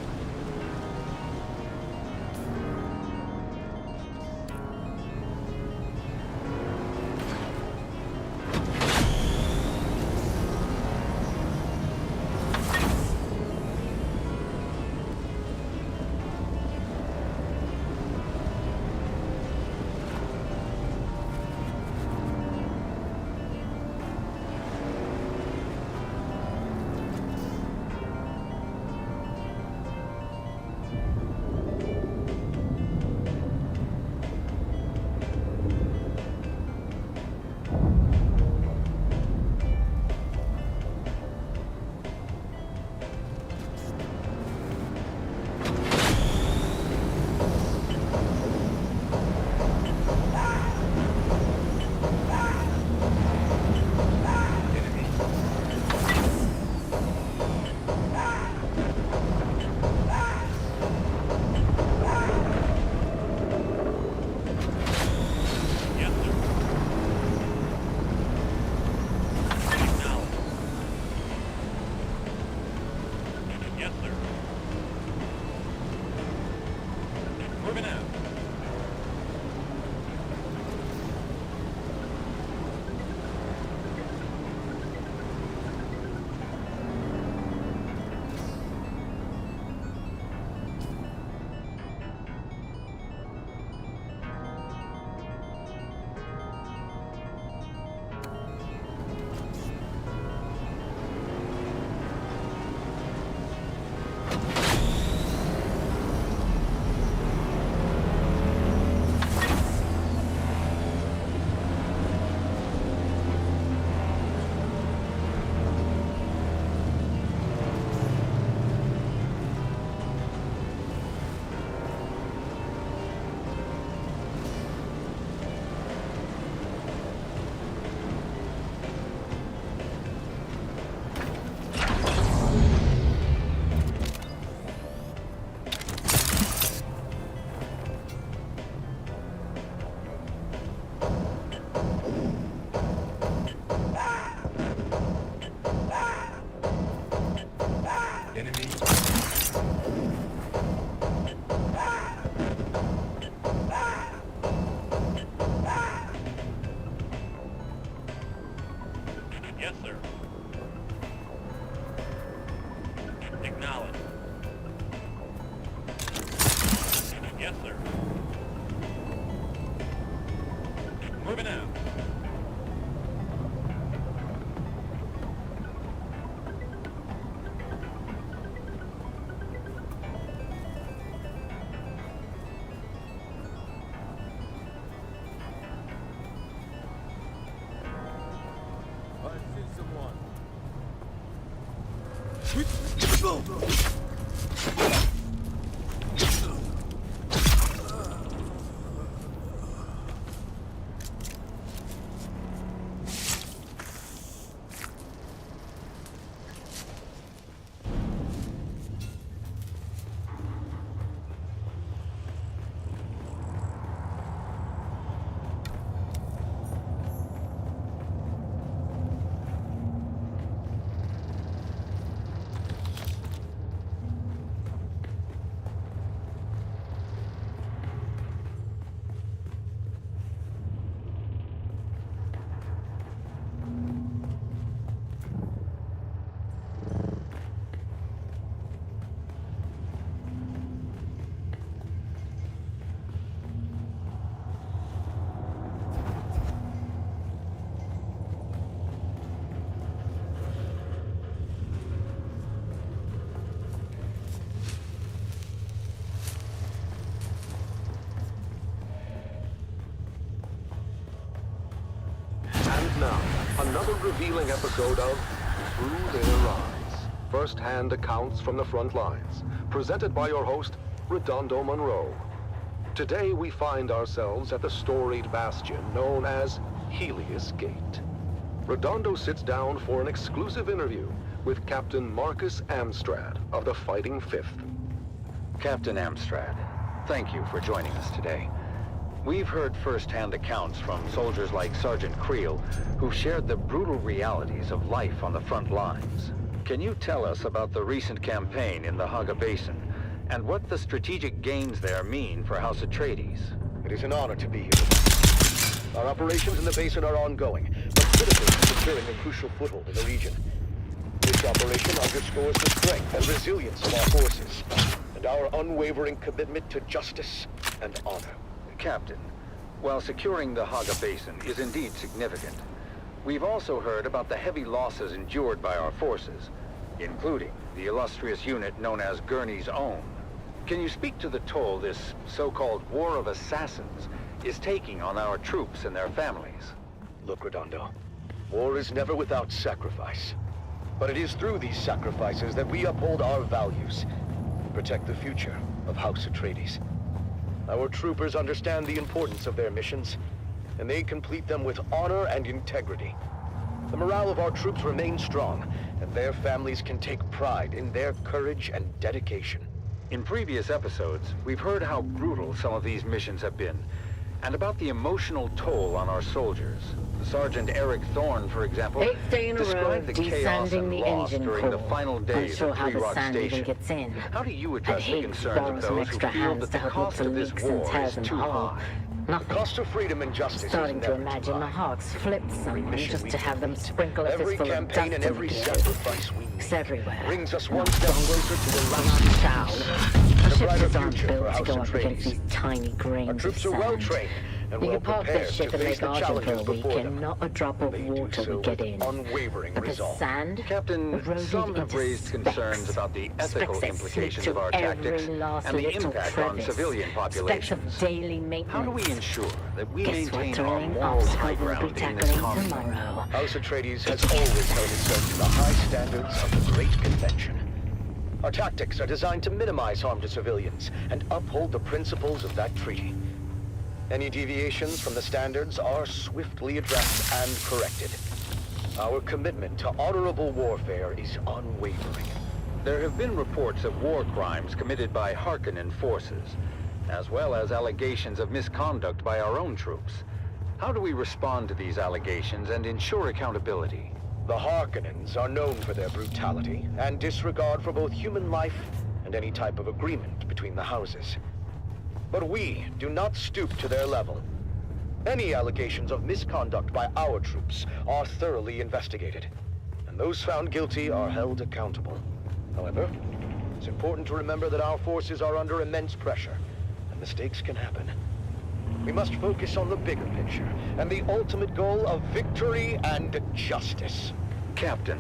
Now, another revealing episode of Through Their Eyes. First-hand accounts from the front lines, presented by your host, Redondo Monroe. Today we find ourselves at the storied bastion known as Helios Gate. Redondo sits down for an exclusive interview with Captain Marcus Amstrad of the Fighting Fifth. Captain Amstrad, thank you for joining us today. We've heard first-hand accounts from soldiers like Sergeant Creel, who've shared the brutal realities of life on the front lines. Can you tell us about the recent campaign in the Haga Basin, and what the strategic gains there mean for House Atreides? It is an honor to be here. Our operations in the basin are ongoing, but critical to securing a crucial foothold in the region. This operation underscores the strength and resilience of our forces, and our unwavering commitment to justice and honor. Captain, while securing the Haga Basin is indeed significant, we've also heard about the heavy losses endured by our forces, including the illustrious unit known as Gurney's Own. Can you speak to the toll this so-called War of Assassins is taking on our troops and their families? Look, Redondo, war is never without sacrifice. But it is through these sacrifices that we uphold our values and protect the future of House Atreides. Our troopers understand the importance of their missions, and they complete them with honor and integrity. The morale of our troops remains strong, and their families can take pride in their courage and dedication. In previous episodes, we've heard how brutal some of these missions have been, and about the emotional toll on our soldiers. Sergeant Eric Thorne, for example, described the chaos and loss during the final days of Three Rock Station. How do you address the concerns of those who feel that the cost of this war is too high? The cost of freedom and justice Starting is to never imagine too the high. Hawks flipped someone just to have them sprinkle a Every fistful of campaign dust and in every the air. sacrifice we make It's everywhere. brings us one step closer to the Not light shall. and Our a brighter ships aren't future for built to House go up against Atreides. these tiny grains Our troops of are well sand. trained and We well can park prepared this to ship and face make the Argent for challenges a week, before and them. not a drop of They do water so we get with in. unwavering But the resolve. sand Captain, eroded some have into raised concerns specks. about the ethical Specks that implications slip of our to every tactics last and the little impact on crevice. civilian Specks populations. of daily maintenance. How do we ensure that we Guess what maintain our thrilling moral obstacle high we'll be ground in this tackling conflict? tomorrow? House Atreides has always held itself to the high standards of the Great Convention. Our tactics are designed to minimize harm to civilians and uphold the principles of that treaty. Any deviations from the standards are swiftly addressed and corrected. Our commitment to honorable warfare is unwavering. There have been reports of war crimes committed by Harkonnen forces, as well as allegations of misconduct by our own troops. How do we respond to these allegations and ensure accountability? The Harkonnens are known for their brutality and disregard for both human life and any type of agreement between the houses. But we do not stoop to their level. Any allegations of misconduct by our troops are thoroughly investigated, and those found guilty are held accountable. However, it's important to remember that our forces are under immense pressure, and mistakes can happen. We must focus on the bigger picture and the ultimate goal of victory and justice. Captain,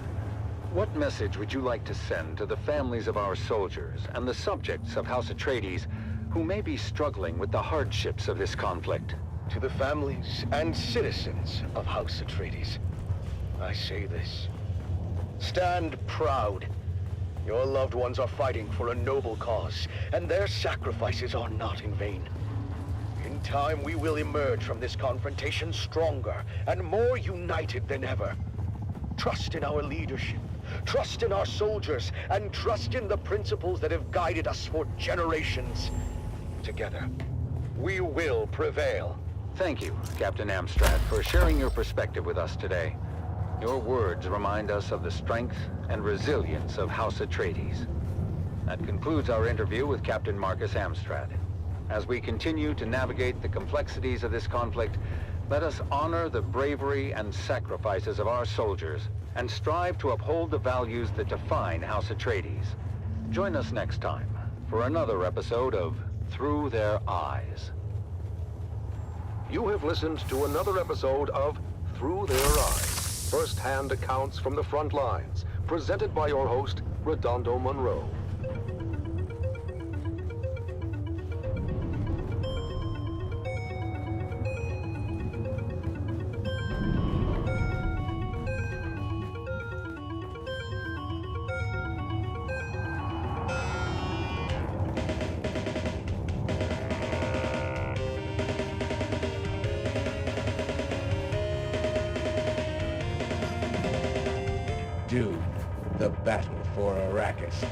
what message would you like to send to the families of our soldiers and the subjects of House Atreides who may be struggling with the hardships of this conflict? To the families and citizens of House Atreides, I say this. Stand proud. Your loved ones are fighting for a noble cause, and their sacrifices are not in vain. In time, we will emerge from this confrontation stronger and more united than ever. Trust in our leadership, trust in our soldiers, and trust in the principles that have guided us for generations. Together, we will prevail. Thank you, Captain Amstrad, for sharing your perspective with us today. Your words remind us of the strength and resilience of House Atreides. That concludes our interview with Captain Marcus Amstrad. As we continue to navigate the complexities of this conflict, let us honor the bravery and sacrifices of our soldiers and strive to uphold the values that define House Atreides. Join us next time for another episode of Through Their Eyes. You have listened to another episode of Through Their Eyes, first-hand accounts from the front lines, presented by your host, Redondo Monroe. Dune, the battle for Arrakis.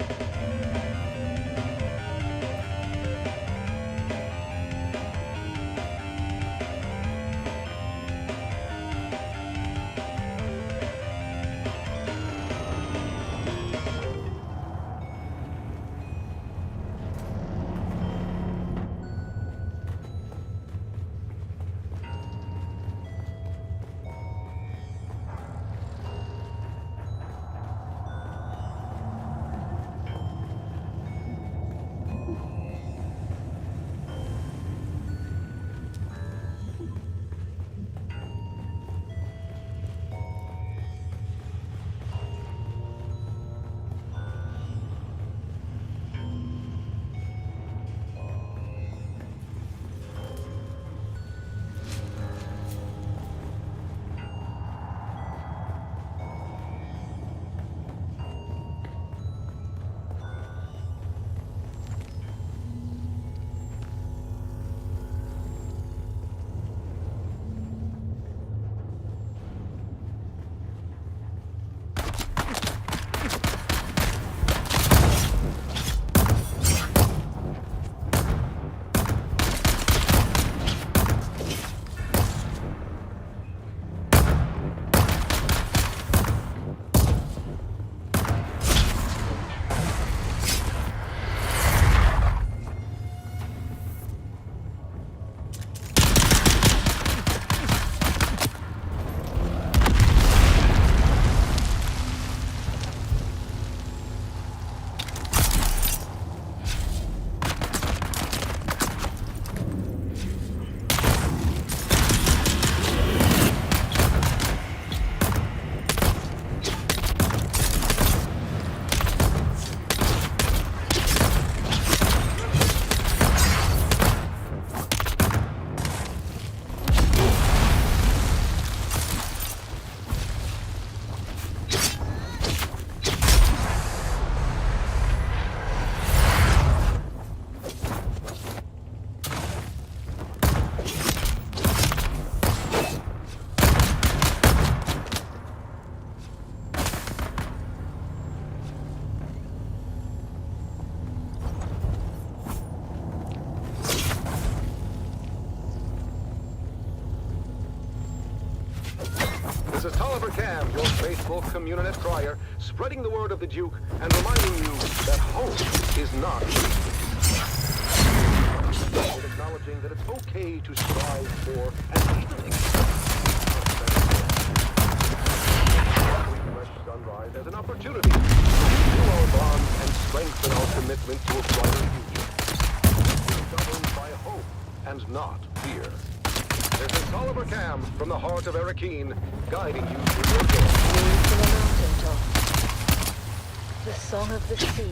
This is Tolliver Cam, your faithful community crier, spreading the word of the Duke and reminding you that hope is not and acknowledging that it's okay to strive for and even expect fresh sunrise as an opportunity to renew our bonds and strengthen our commitment to a brighter future. We're governed by hope and not fear. This is Tolliver Cam from the heart of Arakeen, guiding you through your journey. From the mountaintop, the song of the sea,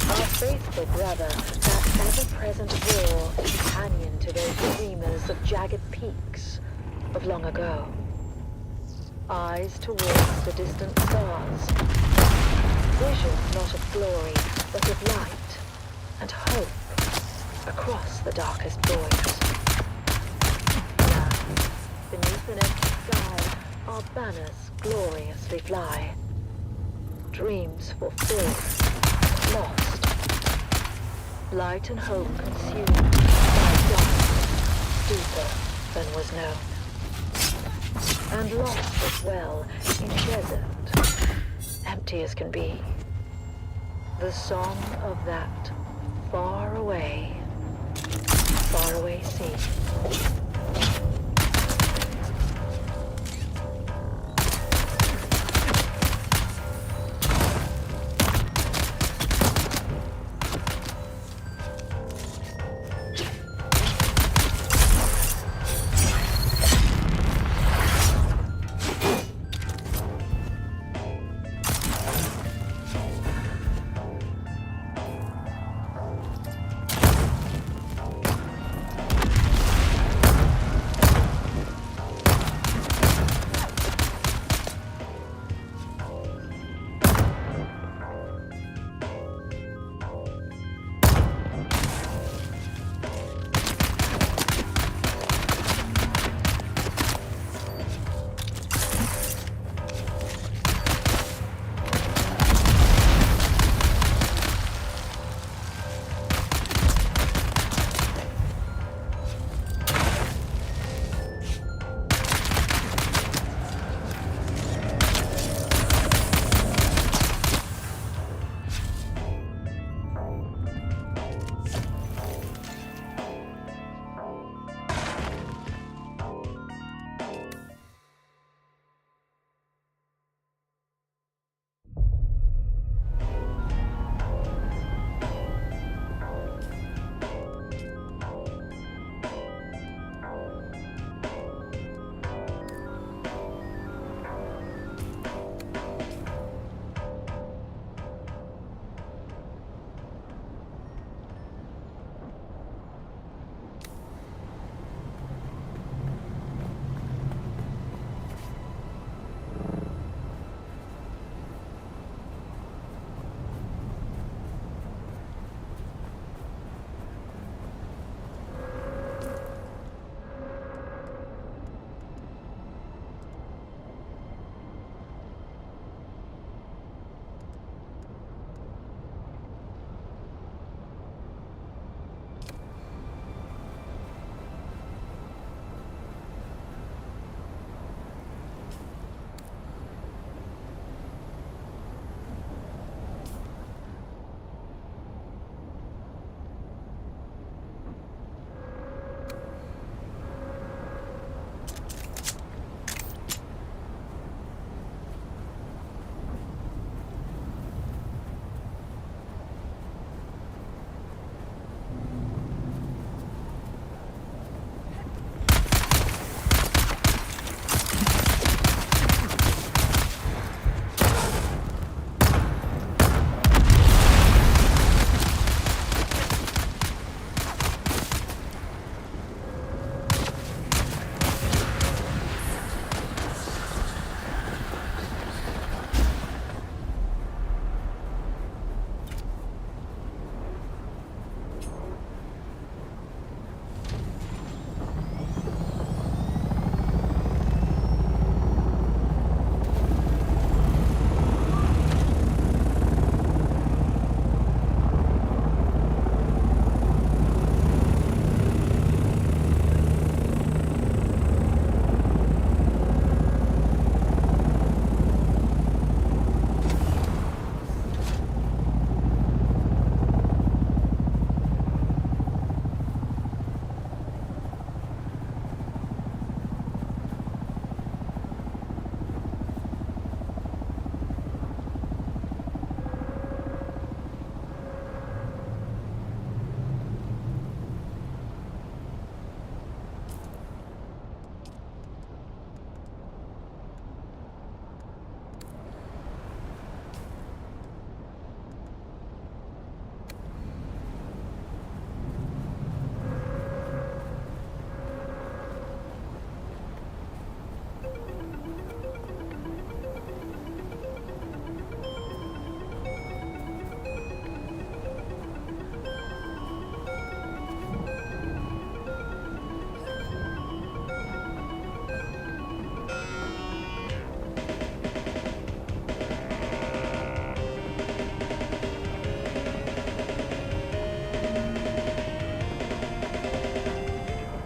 our faithful brother, that ever-present roar, companion to those dreamers of jagged peaks of long ago. Eyes towards the distant stars, vision not of glory, but of light and hope across the darkest voids. Beneath an empty sky, our banners gloriously fly. Dreams fulfilled, lost. Light and hope consumed by dark, deeper than was known. And lost as well in desert, empty as can be. The song of that faraway sea.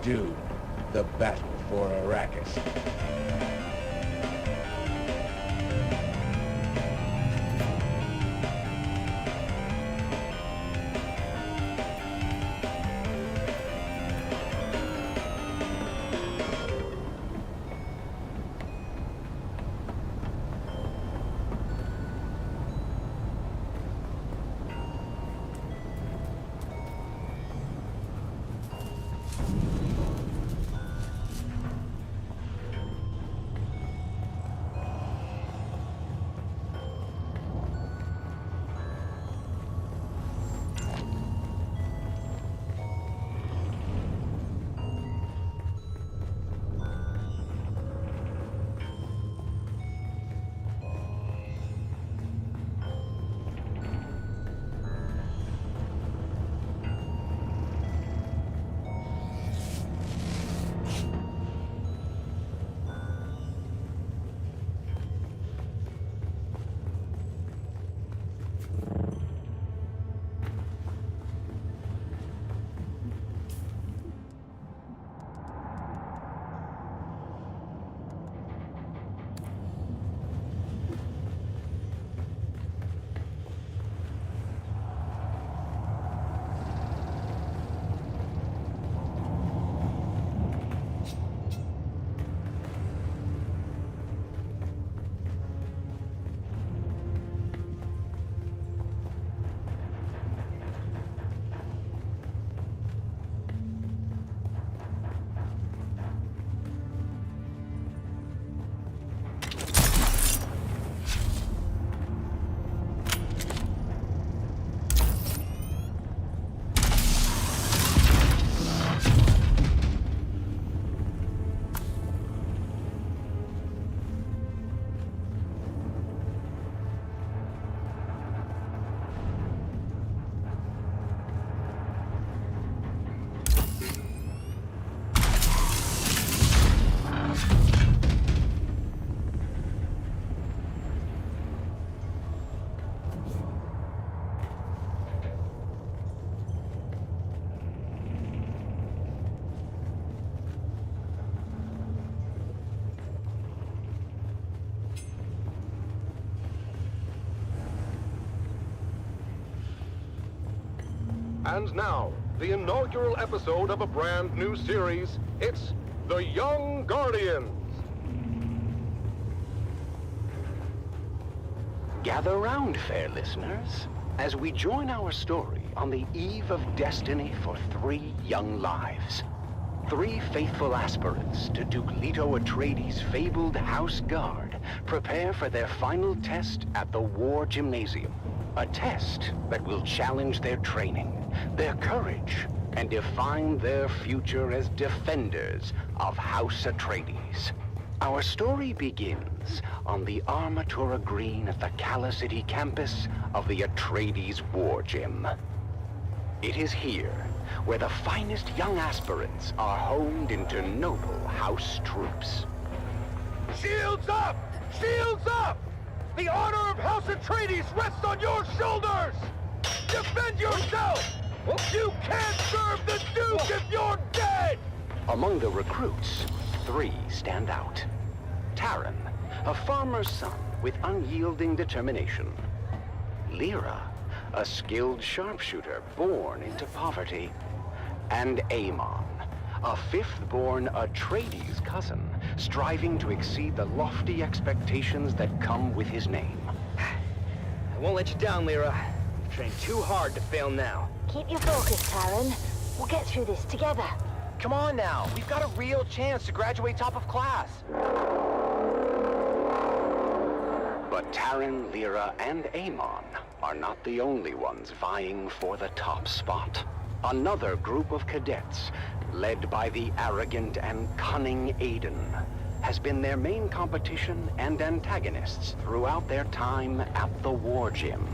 Dune, the battle for Arrakis. And now, the inaugural episode of a brand new series. It's The Young Guardians. Gather round, fair listeners, as we join our story on the eve of destiny for 3 young lives. 3 faithful aspirants to Duke Leto Atreides' fabled House Guard prepare for their final test at the War Gymnasium. A test that will challenge their training, their courage, and define their future as defenders of House Atreides. Our story begins on the Armatura Green at the Cala City campus of the Atreides War Gym. It is here where the finest young aspirants are honed into noble House troops. Shields up! Shields up! The honor of House Atreides rests on your shoulders! Defend yourself! You can't serve the Duke if you're dead! Among the recruits, 3 stand out. Taran, a farmer's son with unyielding determination. Lyra, a skilled sharpshooter born into poverty. And Aemon, a 5th-born Atreides cousin, striving to exceed the lofty expectations that come with his name. I won't let you down, Lyra. I've trained too hard to fail now. Keep your focus, Taran. We'll get through this together. Come on now, we've got a real chance to graduate top of class. But Taran, Lyra, and Aemon are not the only ones vying for the top spot. Another group of cadets, led by the arrogant and cunning Aiden, has been their main competition and antagonists throughout their time at the War Gym.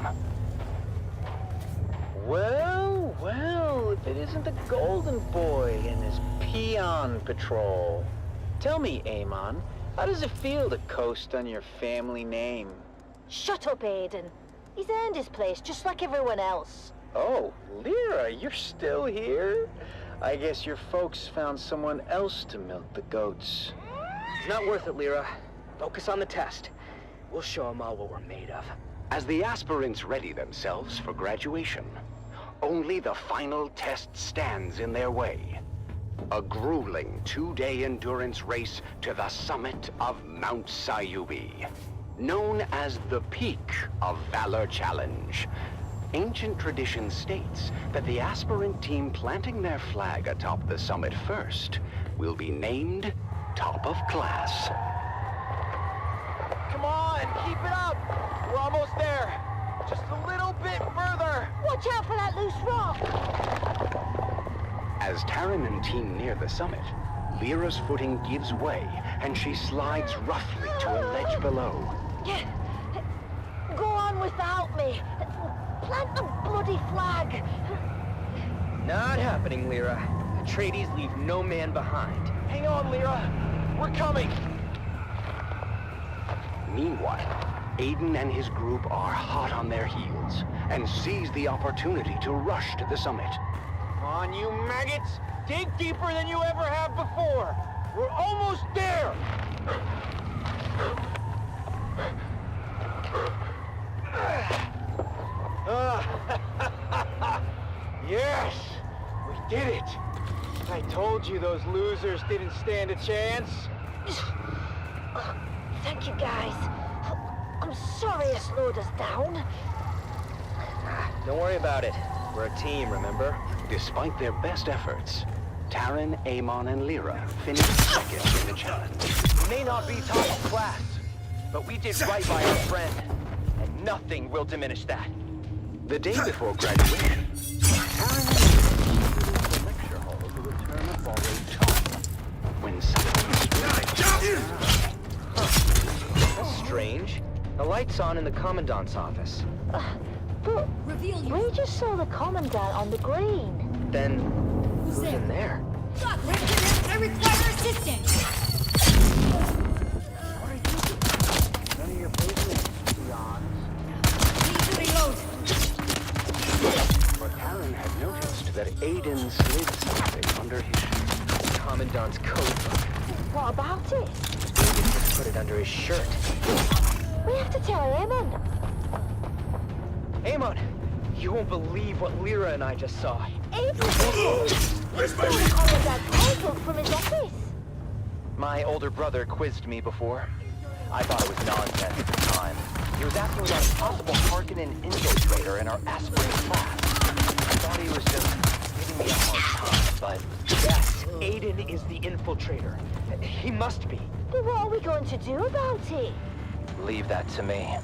Well, well, if it isn't the Golden Boy and his peon patrol. Tell me, Aemon, how does it feel to coast on your family name? Shut up, Aiden. He's earned his place just like everyone else. Oh, Lyra, you're still here? I guess your folks found someone else to milk the goats. It's not worth it, Lyra. Focus on the test. We'll show them all what we're made of. As the aspirants ready themselves for graduation, only the final test stands in their way. A grueling 2-day endurance race to the summit of Mount Sayubi, known as the Peak of Valor Challenge. Ancient tradition states that the aspirant team planting their flag atop the summit first will be named top of class. Come on, keep it up! We're almost there. Just a little bit further. Watch out for that loose rock! As Taryn and team near the summit, Lyra's footing gives way, and she slides roughly to a ledge below. Go on without me. Plant the bloody flag. Not happening, Lyra. Atreides leave no man behind. Hang on, Lyra. We're coming. Meanwhile, Aiden and his group are hot on their heels and seize the opportunity to rush to the summit. Come on, you maggots! Dig deeper than you ever have before! We're almost there! Yes! We did it! I told you those losers didn't stand a chance. Thank you, guys. I'm sorry I slowed us down. Don't worry about it. We're a team, remember? Despite their best efforts, Taryn, Amon, and Lyra finished second in the challenge. We may not be top of class, but we did right by our friend, and nothing will diminish that. The day before graduation, Taryn and Lyra proceeded to the lecture hall to return a borrowed tome, when something That's strange. The light's on in the Commandant's office. But we just saw the Commandant on the green. Then, who's in there? I require assistance! What are you doing? None of your business, to be honest. Need to reload. But Taryn had noticed that Aiden slid something under his shirt. Commandant's coat. What about it? Aiden just put it under his shirt. We have to tell Amon. Amon, you won't believe what Lyra and I just saw. Where's my Commandant's title from his office? My older brother quizzed me before. I thought it was nonsense at the time. He was asking about a possible Harkonnen infiltrator in our aspirant class. I thought he was just giving me a hard time, but yes, Aiden is the infiltrator. He must be. Then what are we going to do about it? Leave that to me.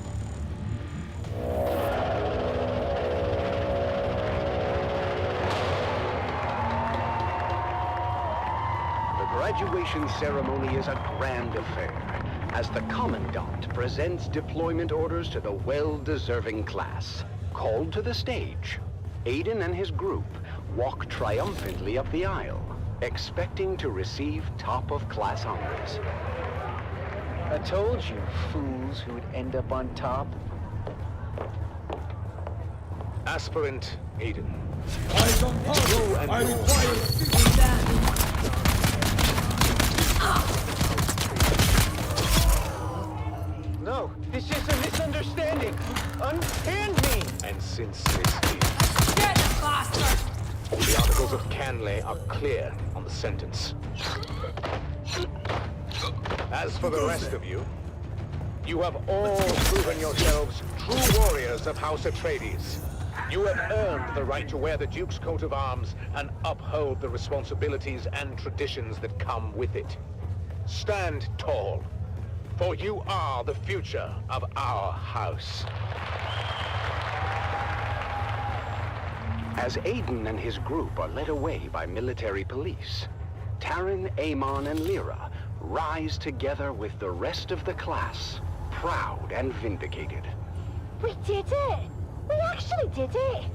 The graduation ceremony is a grand affair, as the Commandant presents deployment orders to the well-deserving class. Called to the stage, Aiden and his group walk triumphantly up the aisle, expecting to receive top-of-class honors. I told you, fools, who would end up on top. Aspirant Aiden. I require... No, this is a misunderstanding. Unhand me! And since this is... Get the bastard! The articles of Canley are clear on the sentence. As for the rest of you, you have all proven yourselves true warriors of House Atreides. You have earned the right to wear the Duke's coat of arms and uphold the responsibilities and traditions that come with it. Stand tall, for you are the future of our house. As Aiden and his group are led away by military police, Taryn, Amon, and Lyra rise together with the rest of the class, proud and vindicated. We did it! We actually did it!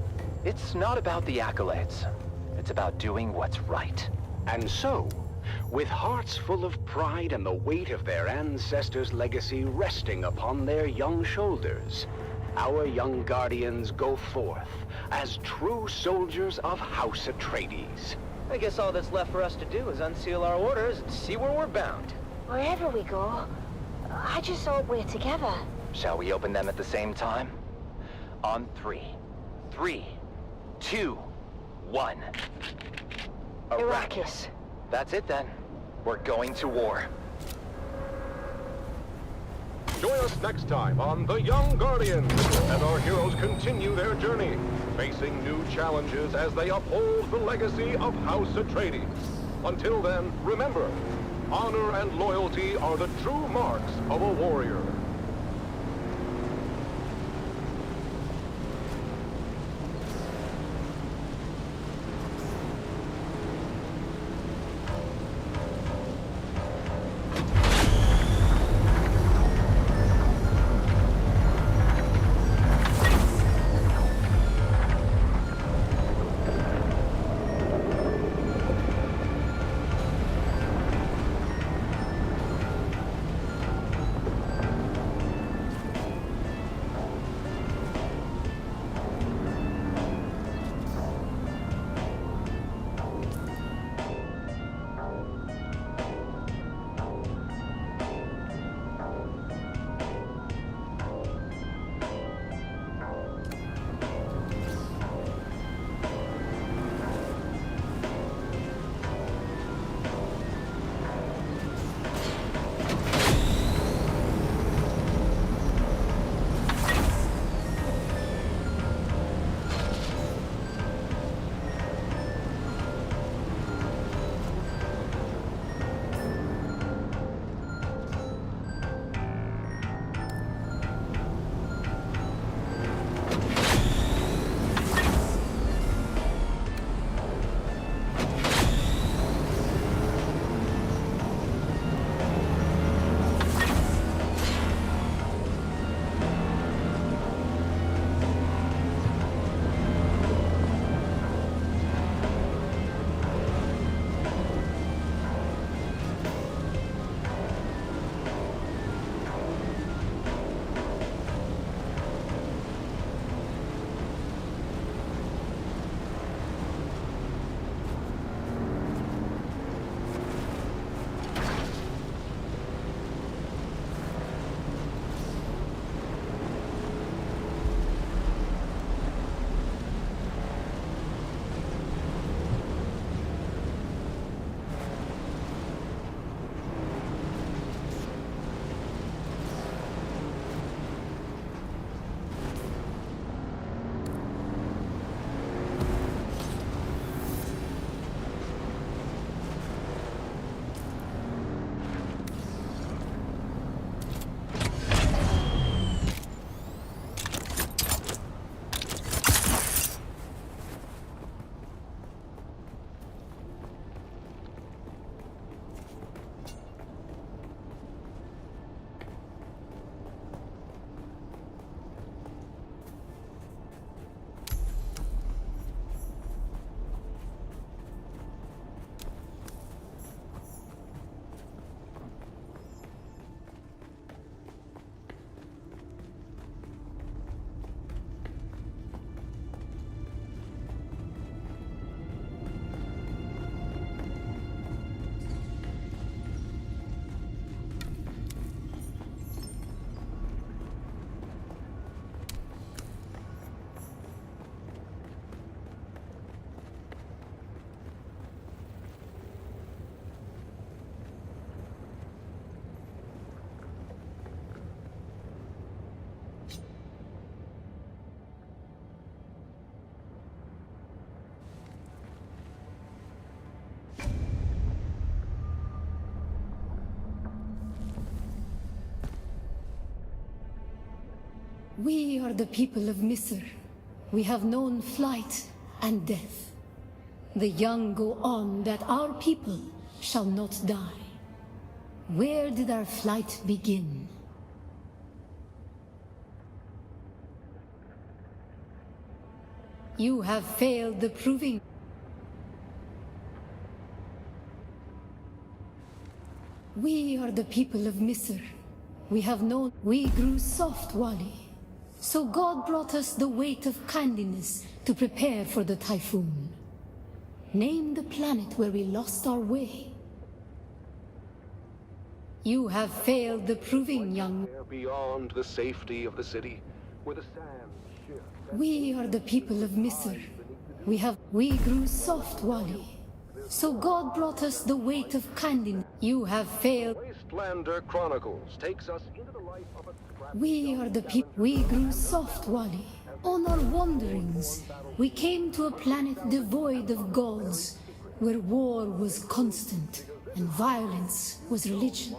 It's not about the accolades. It's about doing what's right. And so, with hearts full of pride and the weight of their ancestors' legacy resting upon their young shoulders, our young guardians go forth as true soldiers of House Atreides. I guess all that's left for us to do is unseal our orders and see where we're bound. Wherever we go, I just hope we're together. Shall we open them at the same time? On 3. 3, 2, 1. Arrakis. That's it then. We're going to war. Join us next time on The Young Guardians as our heroes continue their journey, facing new challenges as they uphold the legacy of House Atreides. Until then, remember, honor and loyalty are the true marks of a warrior. We are the people of Misr. We have known flight and death. The young go on that our people shall not die. Where did our flight begin? You have failed the proving. We are the people of Misr. We have known we grew soft, Wali. So God brought us the weight of kindness to prepare for the typhoon. Name the planet where we lost our way. You have failed the proving, young. Beyond the safety of the city, where the sand shifts. We are the people of Misr. We grew soft, Wali. So God brought us the weight of kindness. You have failed. Wastelander Chronicles takes us into the life of a We are the people. We grew soft, Wali. On our wanderings, we came to a planet devoid of gods, where war was constant and violence was religion.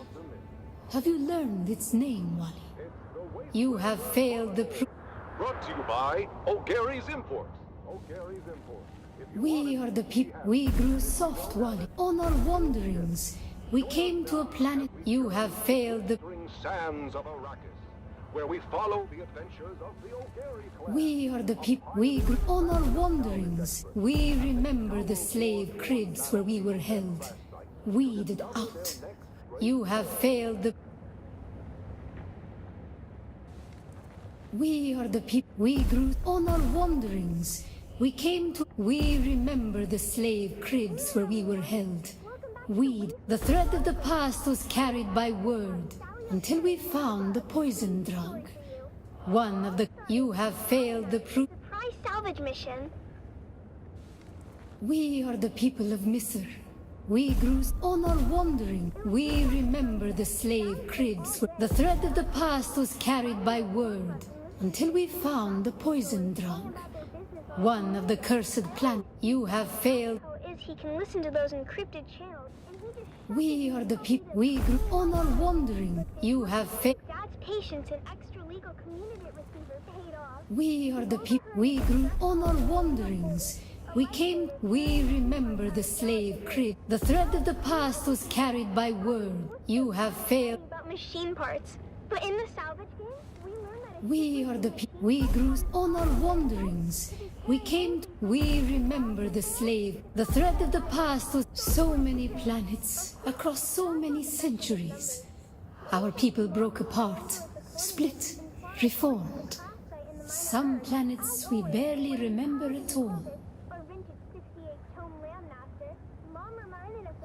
Have you learned its name, Wali? You have failed the Brought to you by O'Gary's Imports. O'Gary's Imports. We are the people. We grew soft, Wali. On our wanderings, we came to a planet. You have failed the sands of Arrakis, where we follow the adventures of the O'Gary clan. We are the people. We grew on our wanderings. We remember the slave cribs where we were held, weeded out. You have failed the. We are the people. We grew on our wanderings. We came to. We remember the slave cribs where we were held. The thread of the past was carried by word until we found the poison drug. One of the. You have failed the proof. Surprise salvage mission. We are the people of Misr. We grew on our wandering. We remember the slave cribs. The thread of the past was carried by word until we found the poison drug. One of the cursed plants. You have failed. How is he can listen to those encrypted channels, and he just. We are the people. We grew on our wandering. You have failed. Dad's patience and extra legal community receiver paid off. We are the people. We grew on our wanderings. We came. We remember the slave crib. The thread of the past was carried by word. You have failed. About machine parts, but in the salvage game, we learned that. We are the people. We grew on our wanderings. We came. We remember the slave. The thread of the past was so many planets across so many centuries. Our people broke apart, split, reformed. Some planets we barely remember at all.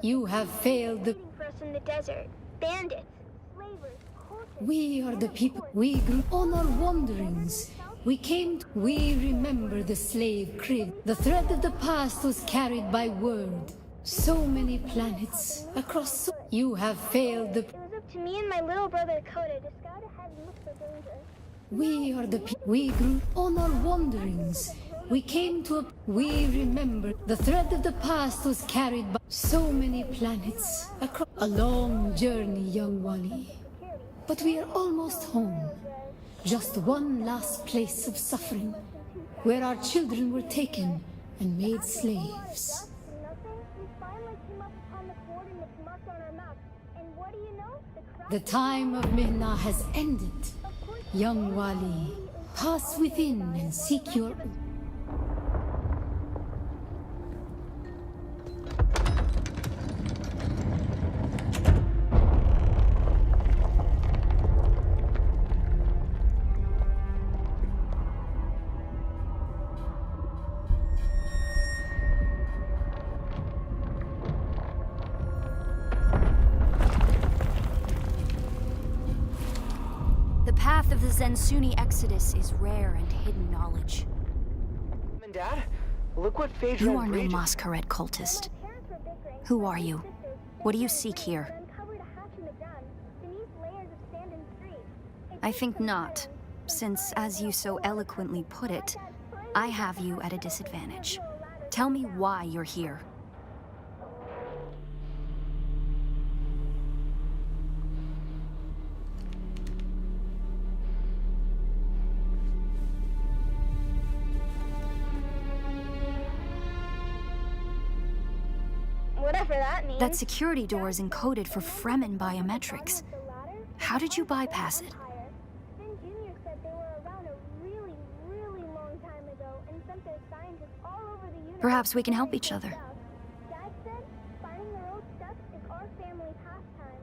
You have failed the. For us in the desert, bandits, slavers, We are the people. We grew on our wanderings. We came. We remember the slave crib. The thread of the past was carried by word. So many planets across. You have failed the. It was up to me and my little brother Coda to scout ahead and look for danger. We are the people. We grew on our wanderings. We came to a. We remember the thread of the past was carried by so many planets across. A long journey, young Wali. But we are almost home. Just one last place of suffering, where our children were taken and made slaves. The time of Mihna has ended. Young Wali, pass within and seek your. The path of the Zensuni Exodus is rare and hidden knowledge. Mom and Dad, look what Phaedra You and are no Bridget- Masquerade cultist. Who are you? What do you seek here? I think not, since, as you so eloquently put it, I have you at a disadvantage. Tell me why you're here. Whatever that means. That security door is encoded for Fremen biometrics. How did you bypass it? Finn Jr. said they were around a really, really long time ago and sent their scientists all over the universe. Perhaps we can help each other. Dad said finding the road stuff is our family pastime.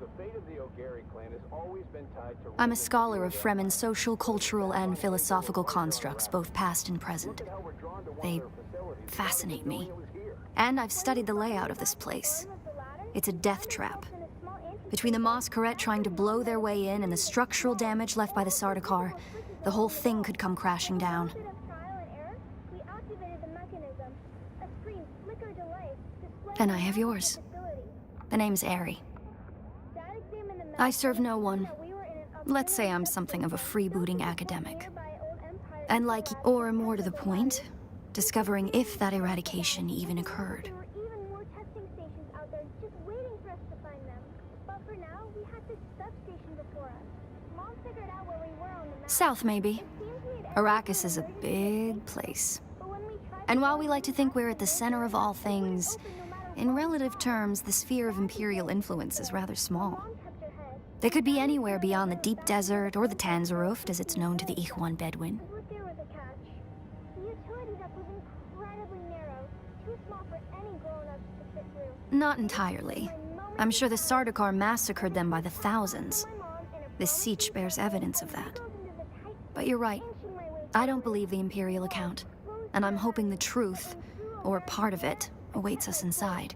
The fate of the O'Gary clan has always been tied to... I'm a scholar of Fremen social, cultural, and philosophical constructs, both past and present. They fascinate me. And I've studied the layout of this place. It's a death trap. Between the Masquerade trying to blow their way in and the structural damage left by the Sardaukar, the whole thing could come crashing down. And I have yours. The name's Aerie. I serve no one. Let's say I'm something of a freebooting academic. And like, or more to the point, discovering if that eradication even occurred. South, maybe. Arrakis is a big place. And while we like to think we're at the center of all things, in relative terms, the sphere of Imperial influence is rather small. They could be anywhere beyond the deep desert or the Tanzaruft, as it's known to the Ikhwan Bedouin. Not entirely. I'm sure the Sardaukar massacred them by the thousands. This siege bears evidence of that. But you're right. I don't believe the Imperial account, and I'm hoping the truth, or part of it, awaits us inside.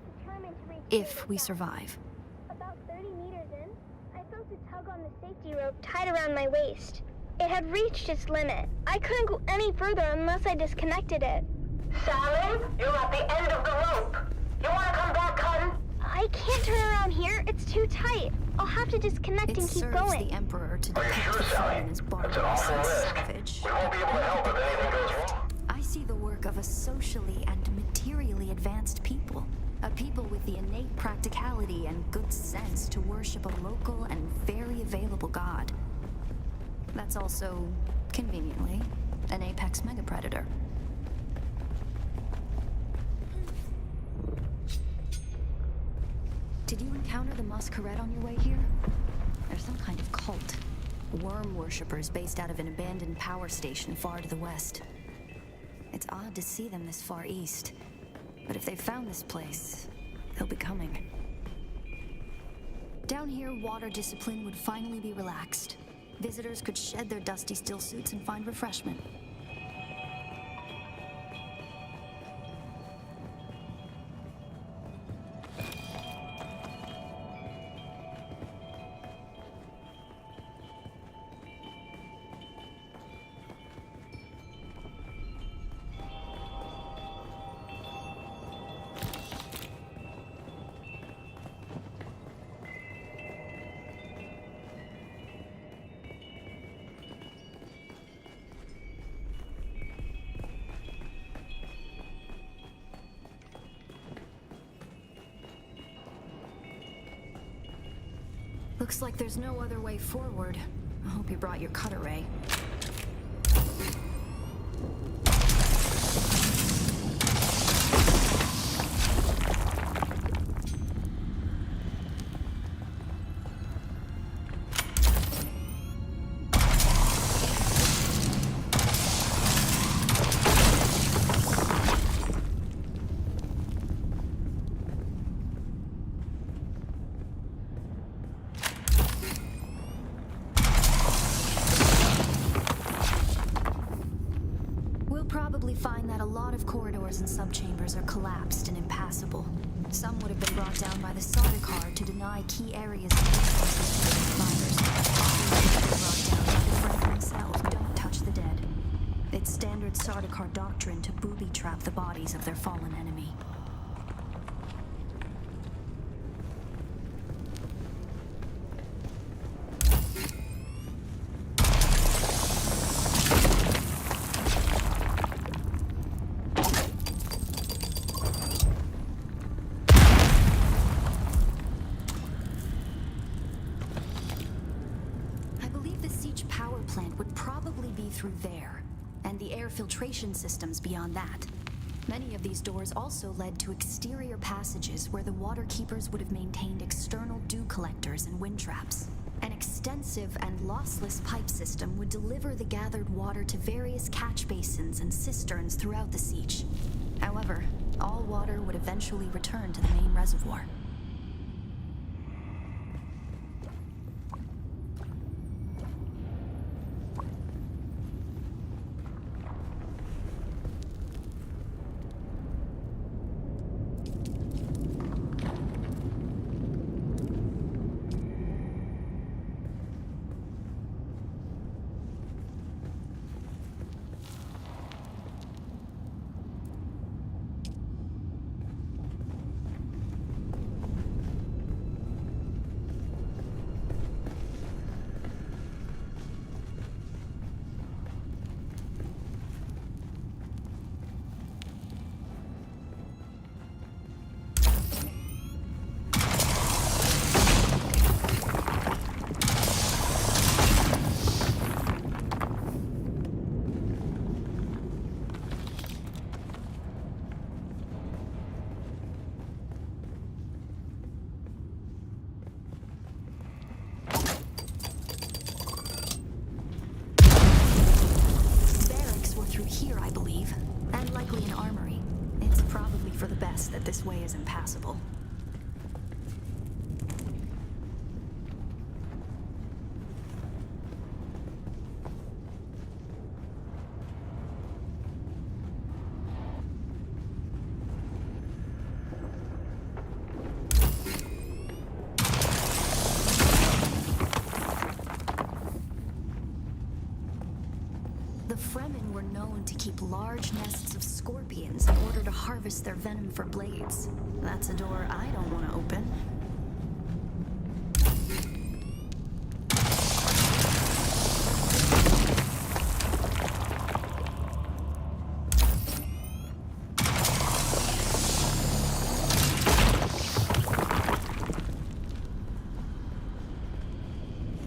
If we survive. About 30 meters in, I felt a tug on the safety rope tied around my waist. It had reached its limit. I couldn't go any further unless I disconnected it. Sally, you're at the end of the rope. You want to come back, hun? I can't turn around here. It's too tight. I'll have to disconnect and keep going. The Emperor to depict sure, Sally? That's an awful risk. We won't be able to help if anything goes wrong. I see the work of a socially and materially advanced people. A people with the innate practicality and good sense to worship a local and very available god. That's also, conveniently, an apex megapredator. Did you encounter the Masquerade on your way here? They're some kind of cult. Worm worshippers based out of an abandoned power station far to the west. It's odd to see them this far east. But if they've found this place, they'll be coming. Down here, water discipline would finally be relaxed. Visitors could shed their dusty still suits and find refreshment. Looks like there's no other way forward. I hope you brought your cutter ray. Find that a lot of corridors and subchambers are collapsed and impassable. Some would have been brought down by the Sardaukar to deny key areas of resources to the survivors. Others have been brought down by the Fremen themselves. Don't touch the dead. It's standard Sardaukar doctrine to booby-trap the bodies of their fallen enemy. Through there, and the air filtration systems beyond that. Many of these doors also led to exterior passages where the water keepers would have maintained external dew collectors and wind traps. An extensive and lossless pipe system would deliver the gathered water to various catch basins and cisterns throughout the siege. However, all water would eventually return to the main reservoir. This way is impassable. The Fremen were known to keep large nests of scorpions in order to harvest their venom for blades. That's a door I don't want to open.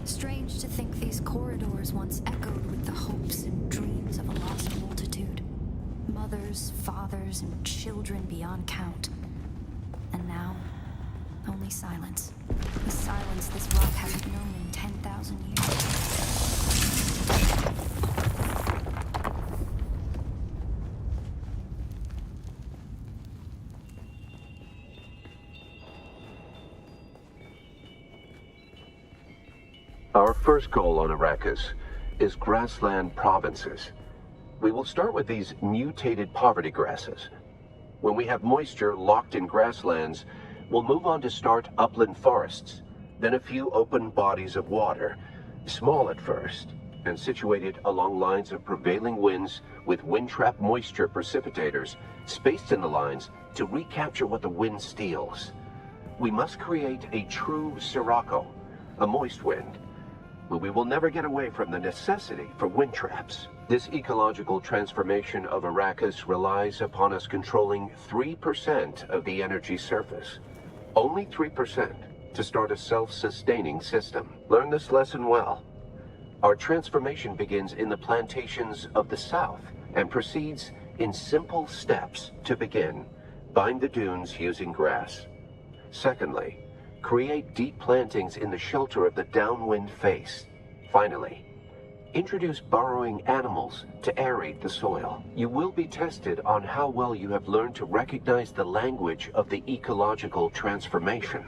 Strange to think these corridors once echoed with the hopes and dreams of a lost multitude. Mothers, fathers, and children beyond count. And now, only silence. The silence this rock hasn't known in 10,000 years. Our first goal on Arrakis is grassland provinces. We will start with these mutated poverty grasses. When we have moisture locked in grasslands, we'll move on to start upland forests, then a few open bodies of water, small at first, and situated along lines of prevailing winds with wind-trap moisture precipitators spaced in the lines to recapture what the wind steals. We must create a true sirocco, a moist wind, but we will never get away from the necessity for wind traps. This ecological transformation of Arrakis relies upon us controlling 3% of the energy surface. Only 3% to start a self-sustaining system. Learn this lesson well. Our transformation begins in the plantations of the south and proceeds in simple steps. To begin, bind the dunes using grass. Secondly, create deep plantings in the shelter of the downwind face. Finally, introduce burrowing animals to aerate the soil. You will be tested on how well you have learned to recognize the language of the ecological transformation.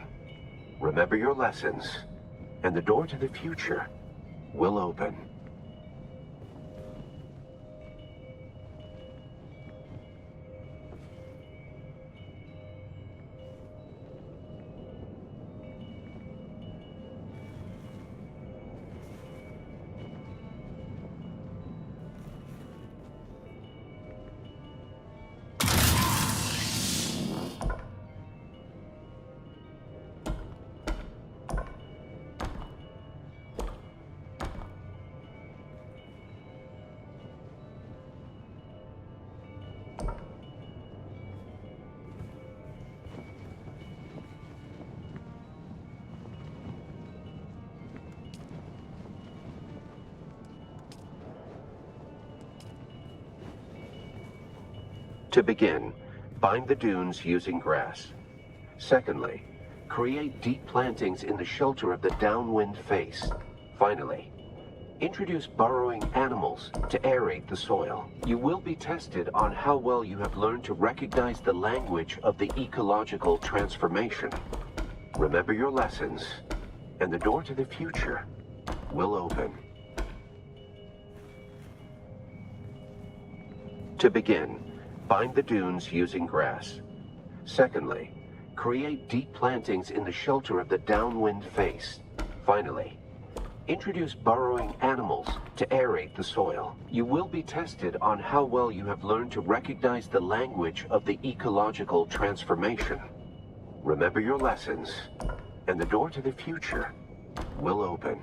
Remember your lessons, and the door to the future will open. To begin, bind the dunes using grass. Secondly, create deep plantings in the shelter of the downwind face. Finally, introduce burrowing animals to aerate the soil. You will be tested on how well you have learned to recognize the language of the ecological transformation. Remember your lessons, and the door to the future will open. To begin, bind the dunes using grass. Secondly, create deep plantings in the shelter of the downwind face. Finally, introduce burrowing animals to aerate the soil. You will be tested on how well you have learned to recognize the language of the ecological transformation. Remember your lessons, and the door to the future will open.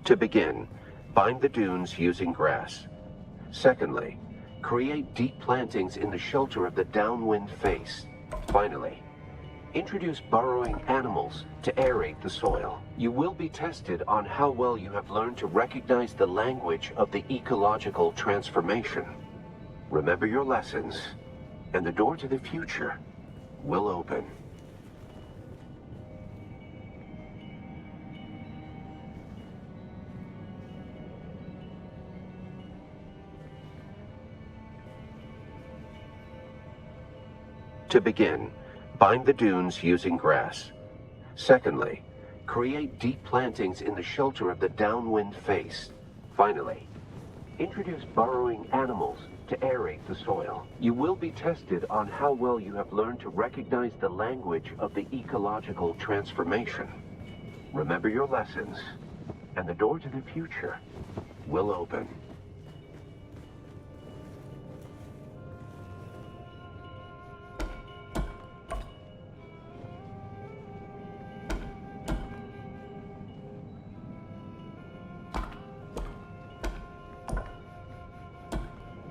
To begin, bind the dunes using grass. Secondly, create deep plantings in the shelter of the downwind face. Finally, introduce burrowing animals to aerate the soil. You will be tested on how well you have learned to recognize the language of the ecological transformation. Remember your lessons, and the door to the future will open. To begin, bind the dunes using grass. Secondly, create deep plantings in the shelter of the downwind face. Finally, introduce burrowing animals to aerate the soil. You will be tested on how well you have learned to recognize the language of the ecological transformation. Remember your lessons, and the door to the future will open.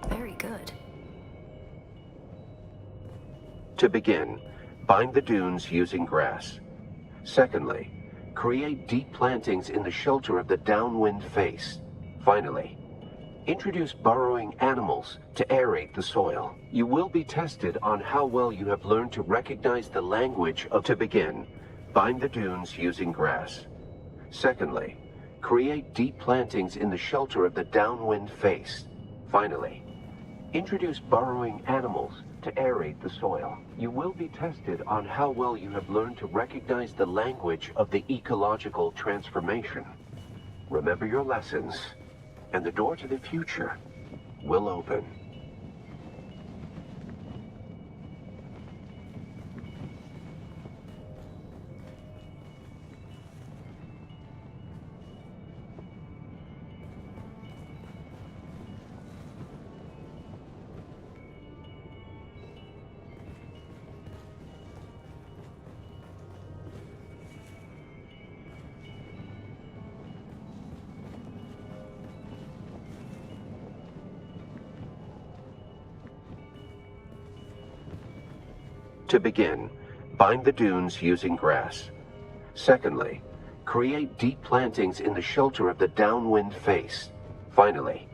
Very good. To begin, bind the dunes using grass. Secondly, create deep plantings in the shelter of the downwind face. Finally, introduce burrowing animals to aerate the soil. You will be tested on how well you have learned to recognize the language of. To begin, bind the dunes using grass. Secondly, create deep plantings in the shelter of the downwind face. Finally, introduce burrowing animals to aerate the soil. You will be tested on how well you have learned to recognize the language of the ecological transformation. Remember your lessons, and the door to the future will open. To begin, bind the dunes using grass. Secondly, create deep plantings in the shelter of the downwind face. Finally,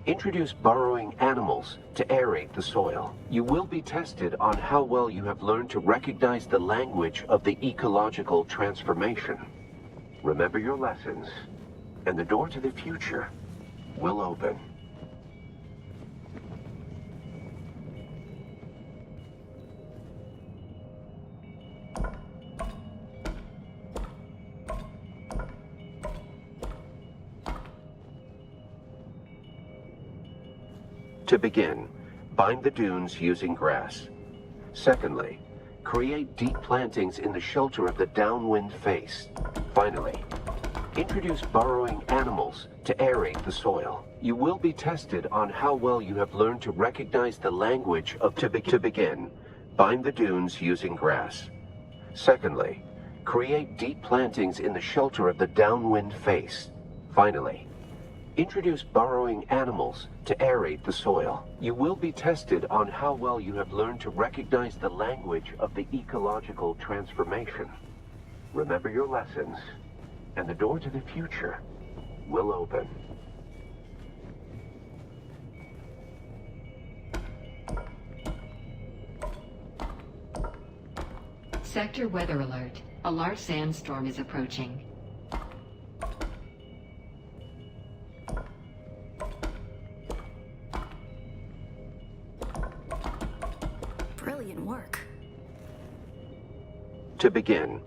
introduce burrowing animals to aerate the soil. You will be tested on how well you have learned to recognize the language of the ecological transformation. Remember your lessons, and the door to the future will open. To begin, bind the dunes using grass. Secondly, create deep plantings in the shelter of the downwind face. Finally, introduce burrowing animals to aerate the soil. You will be tested on how well you have learned to recognize the language of. To begin, bind the dunes using grass. Secondly, create deep plantings in the shelter of the downwind face. Finally, introduce burrowing animals to aerate the soil. You will be tested on how well you have learned to recognize the language of the ecological transformation. Remember your lessons, and the door to the future will open. Sector weather alert. A large sandstorm is approaching. Brilliant work. To begin,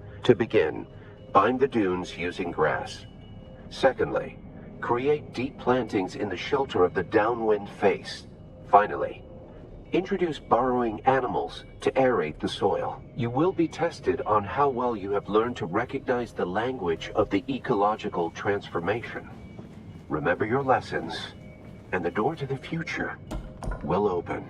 bind the dunes using grass. Secondly, create deep plantings in the shelter of the downwind face. Finally, introduce burrowing animals to aerate the soil. You will be tested on how well you have learned to recognize the language of the ecological transformation. Remember your lessons, and the door to the future will open.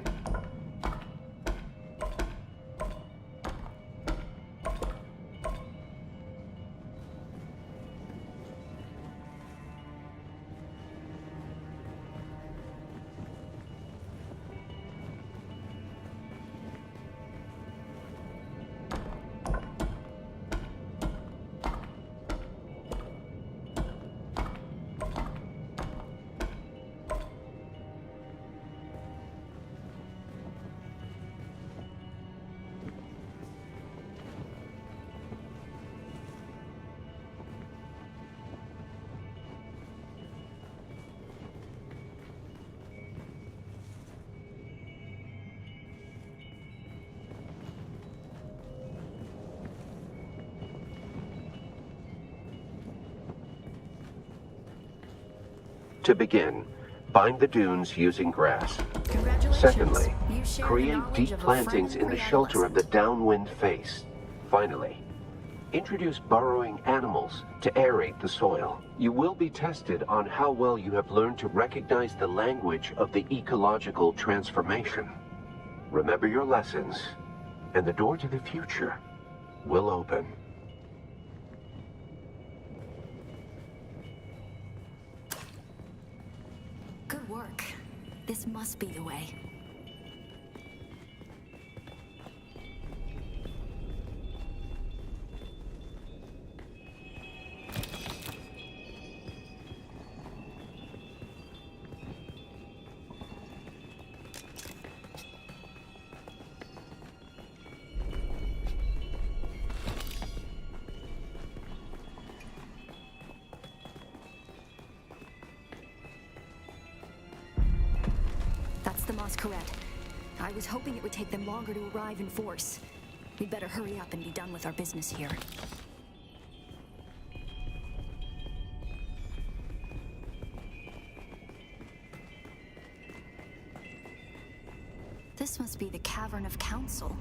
To begin, bind the dunes using grass. Secondly, create deep plantings in the shelter of the downwind face. Finally, introduce burrowing animals to aerate the soil. You will be tested on how well you have learned to recognize the language of the ecological transformation. Remember your lessons, and the door to the future will open. Good work. This must be the way. That's the Masquerade. I was hoping it would take them longer to arrive in force. We'd better hurry up and be done with our business here. This must be the Cavern of Council,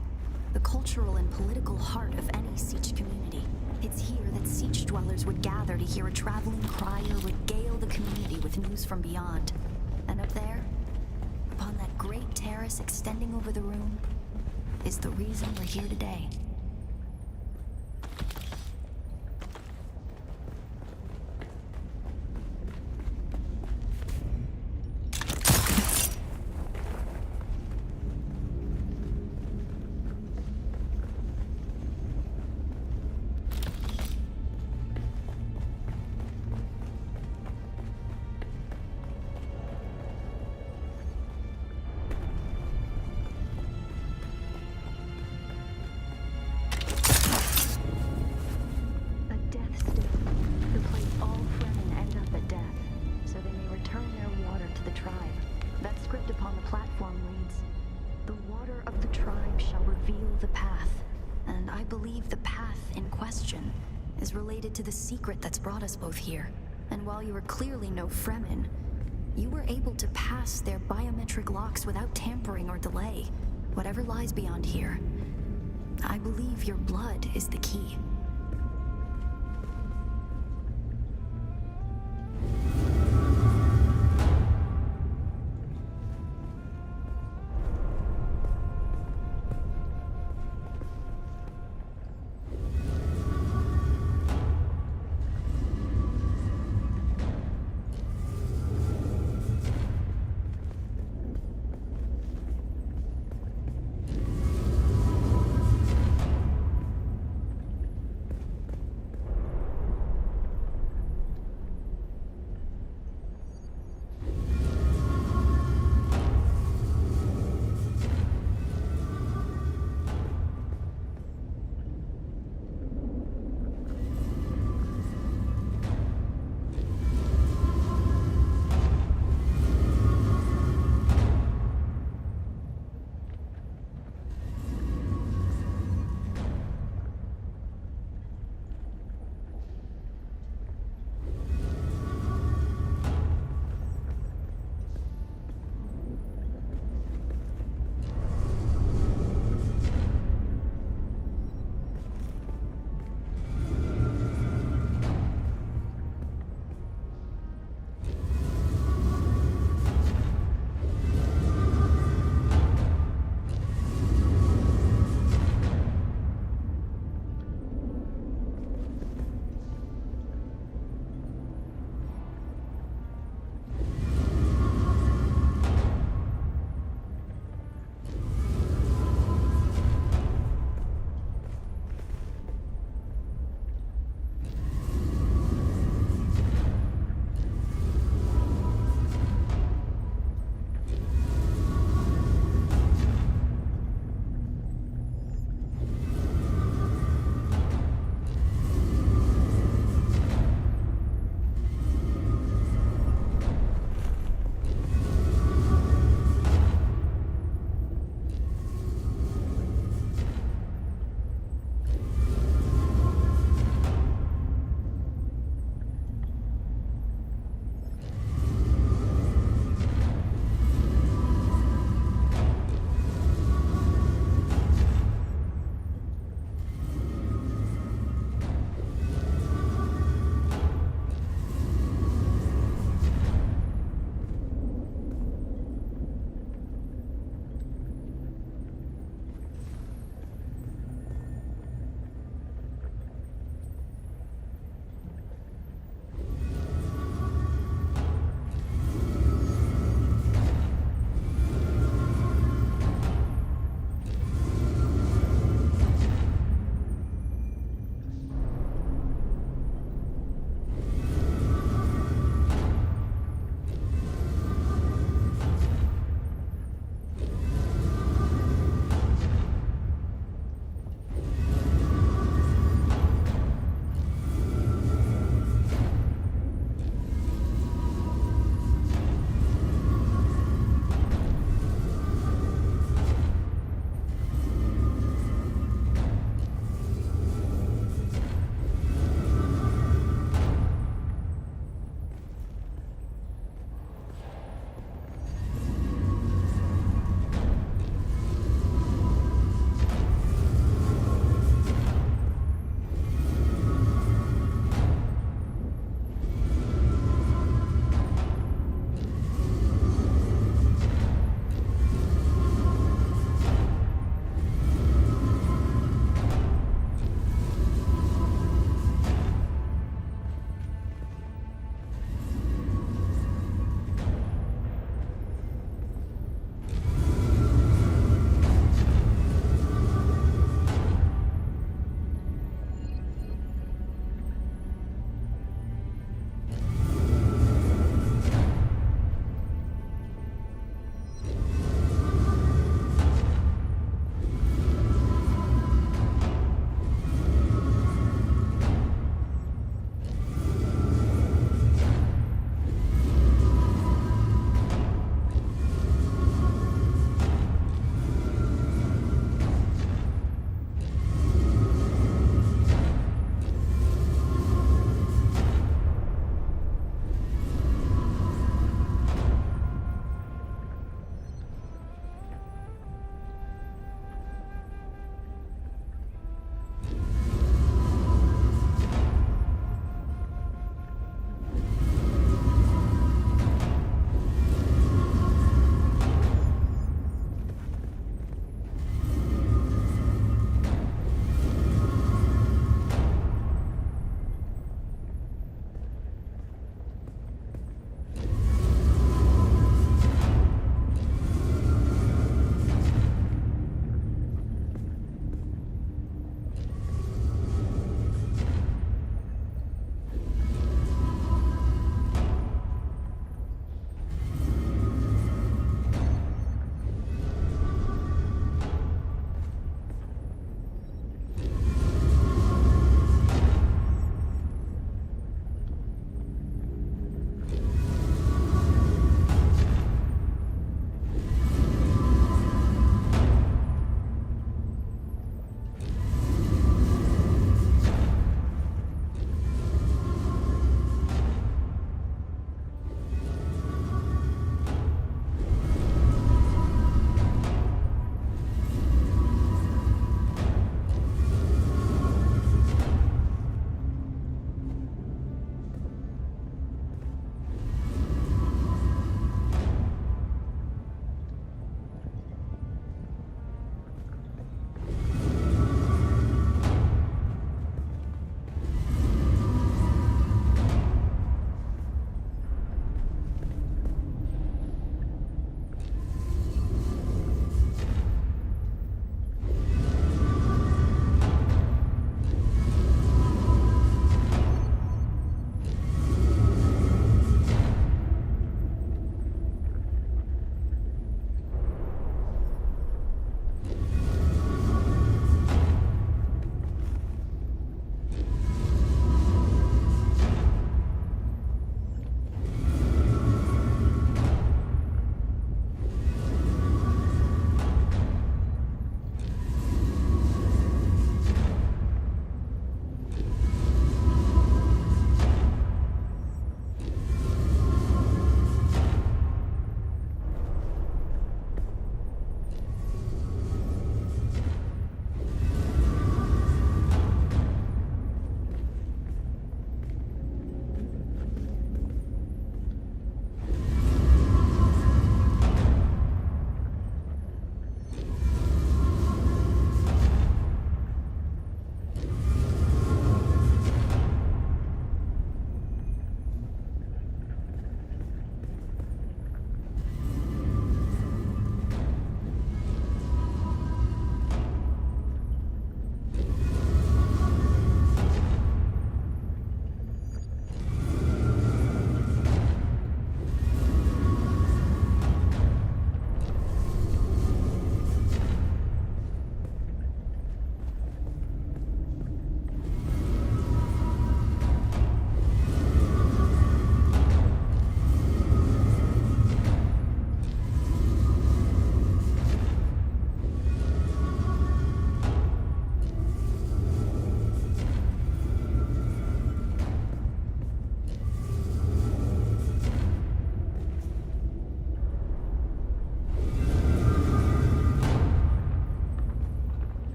the cultural and political heart of any Siege community. It's here that Siege dwellers would gather to hear a traveling crier regale the community with news from beyond. And up there, upon that great terrace extending over the room, is the reason we're here today. To the secret that's brought us both here. And while you were clearly no Fremen, you were able to pass their biometric locks without tampering or delay. Whatever lies beyond here, I believe your blood is the key.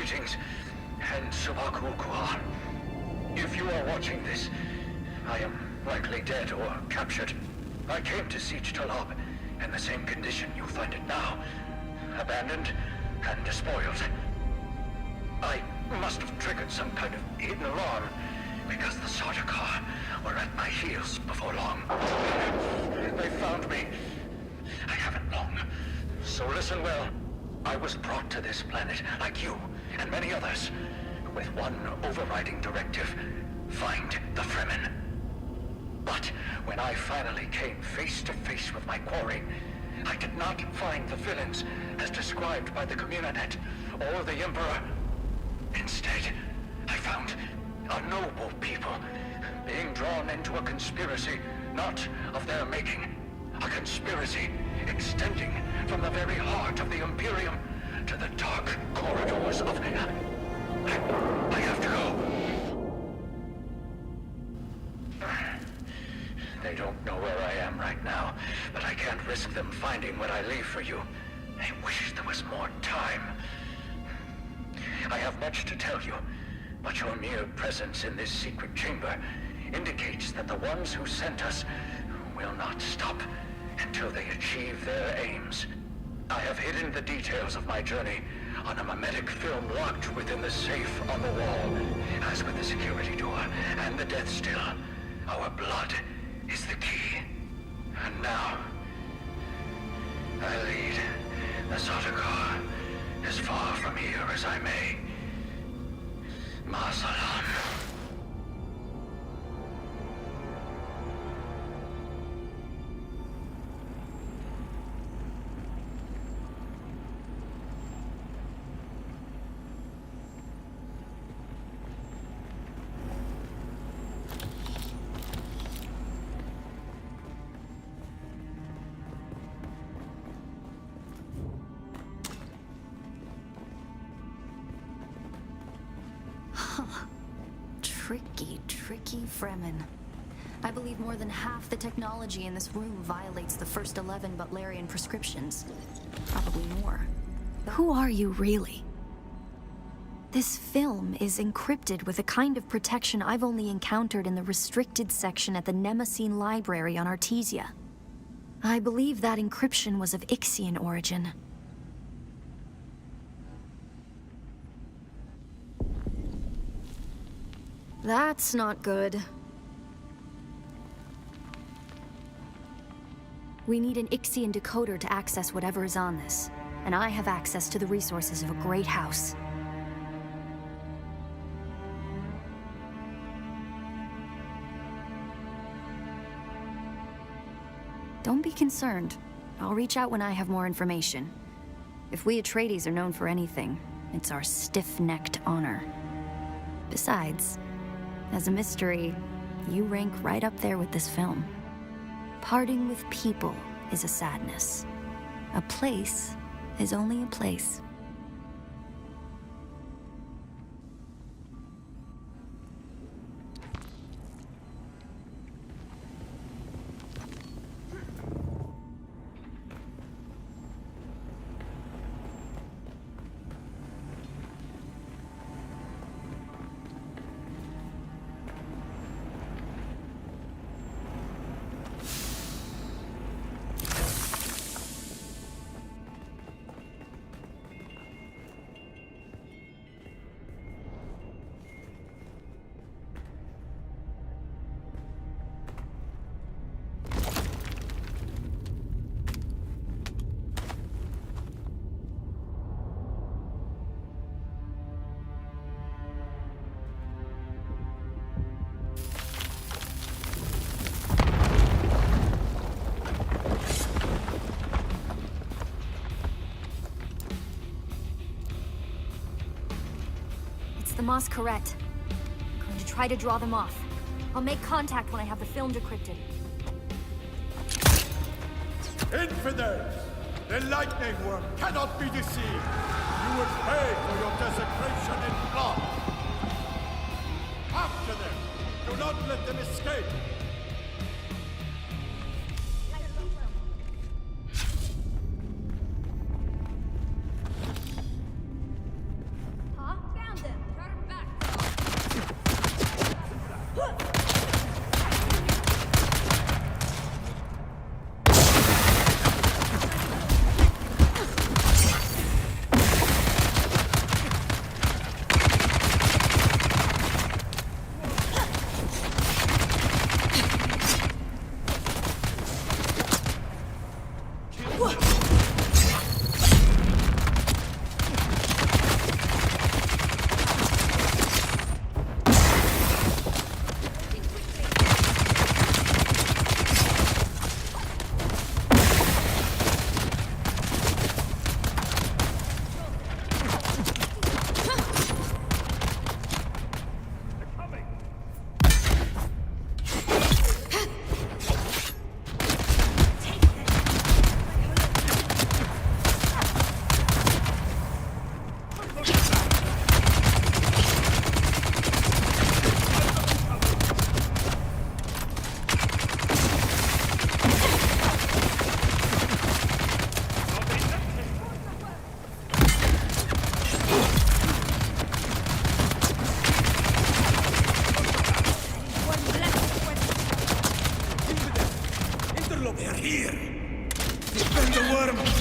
Greetings, and Subaku Kuar. If you are watching this, I am likely dead or captured. I came to Siege Talab in the same condition you find it now. Abandoned and despoiled. I must have triggered some kind of hidden alarm, because the Sardaukar were at my heels before long. They found me. I haven't long. So listen well. I was brought to this planet, like you and many others, with one overriding directive: find the Fremen. But when I finally came face to face with my quarry, I did not find the villains as described by the Communinet or the Emperor. Instead, I found a noble people being drawn into a conspiracy not of their making. A conspiracy extending from the very heart of the Imperium to the dark corridors of... I have to go. They don't know where I am right now, but I can't risk them finding what I leave for you. I wish there was more time. I have much to tell you, but your mere presence in this secret chamber indicates that the ones who sent us will not stop until they achieve their aims. I have hidden the details of my journey on a mimetic film locked within the safe on the wall. As with the security door and the death still, our blood is the key. And now, I lead the Sardaukar as far from here as I may. Ma salam. Tricky Fremen. I believe more than half the technology in this room violates the first 11 Butlerian prescriptions. Probably more. Who are you, really? This film is encrypted with a kind of protection I've only encountered in the restricted section at the Nemesine Library on Artesia. I believe that encryption was of Ixian origin. That's not good. We need an Ixian decoder to access whatever is on this, and I have access to the resources of a great house. Don't be concerned. I'll reach out when I have more information. If we Atreides are known for anything, it's our stiff-necked honor. Besides, as a mystery, you rank right up there with this film. Parting with people is a sadness. A place is only a place. The Masquerette. I'm going to try to draw them off. I'll make contact when I have the film decrypted. Infidels! The lightning worm cannot be deceived! You will pay for your desecration in blood! After them! Do not let them escape! Huh? They're here! Defend the worm!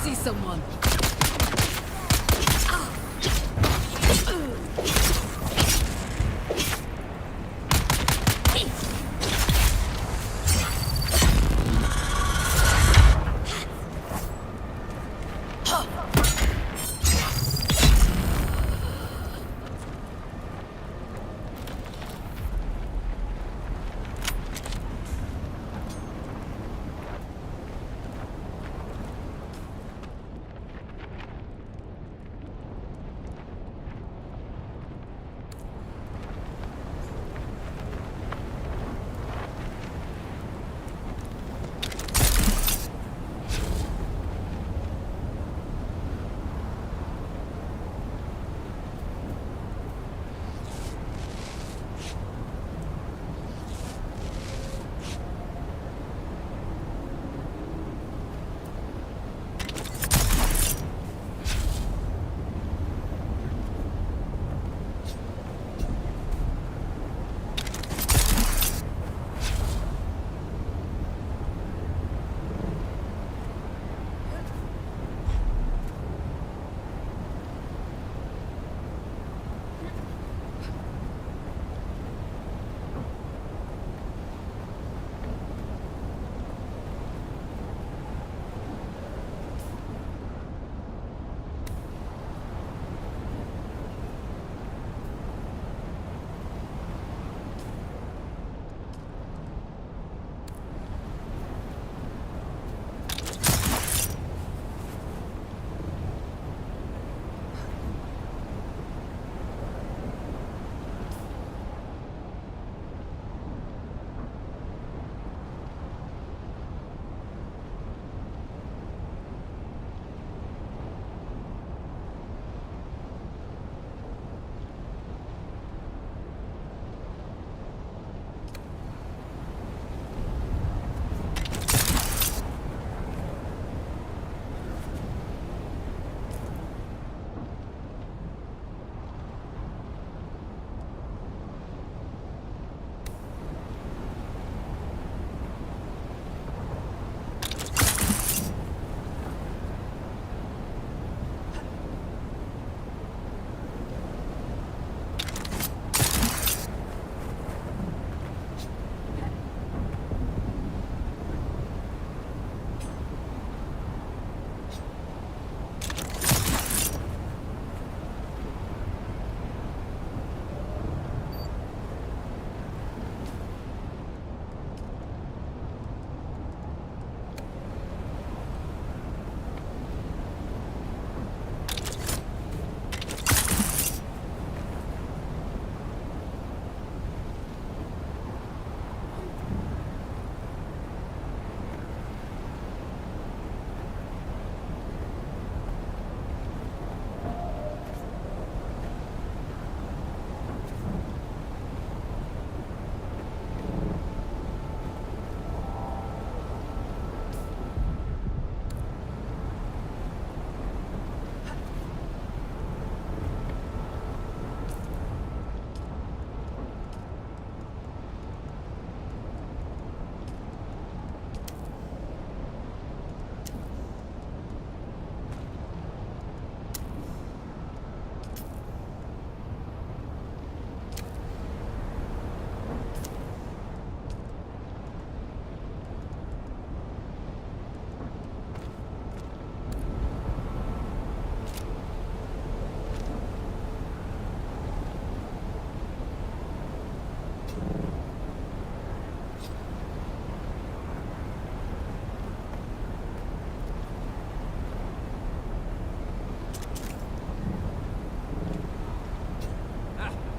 see someone.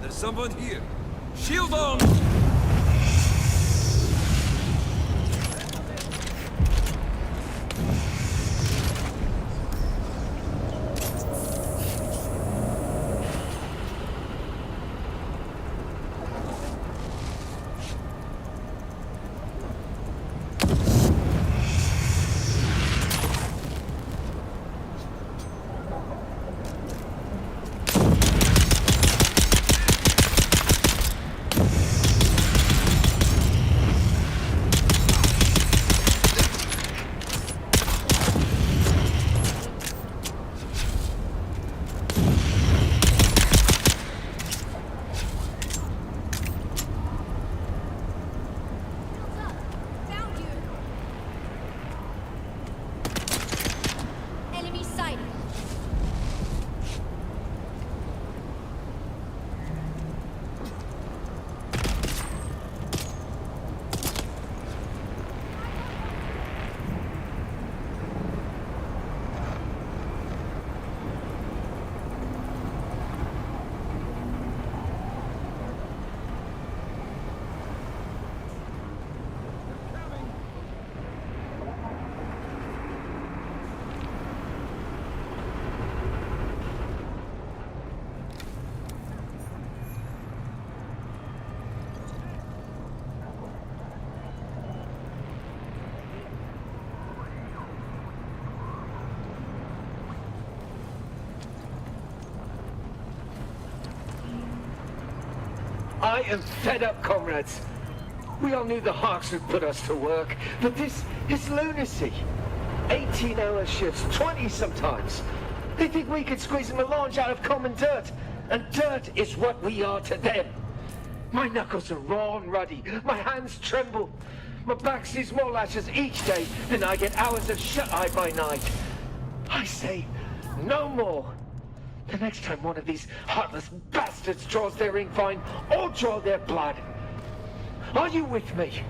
There's someone here. Shield on! I am fed up, comrades. We all knew the Hawks would put us to work, but this is lunacy. 18-hour shifts, 20 sometimes. They think we could squeeze a melange out of common dirt, and dirt is what we are to them. My knuckles are raw and ruddy, my hands tremble. My back sees more lashes each day than I get hours of shut-eye by night. I say, no more. The next time one of these heartless bastards draws their ink fine, I'll draw their blood. Are you with me?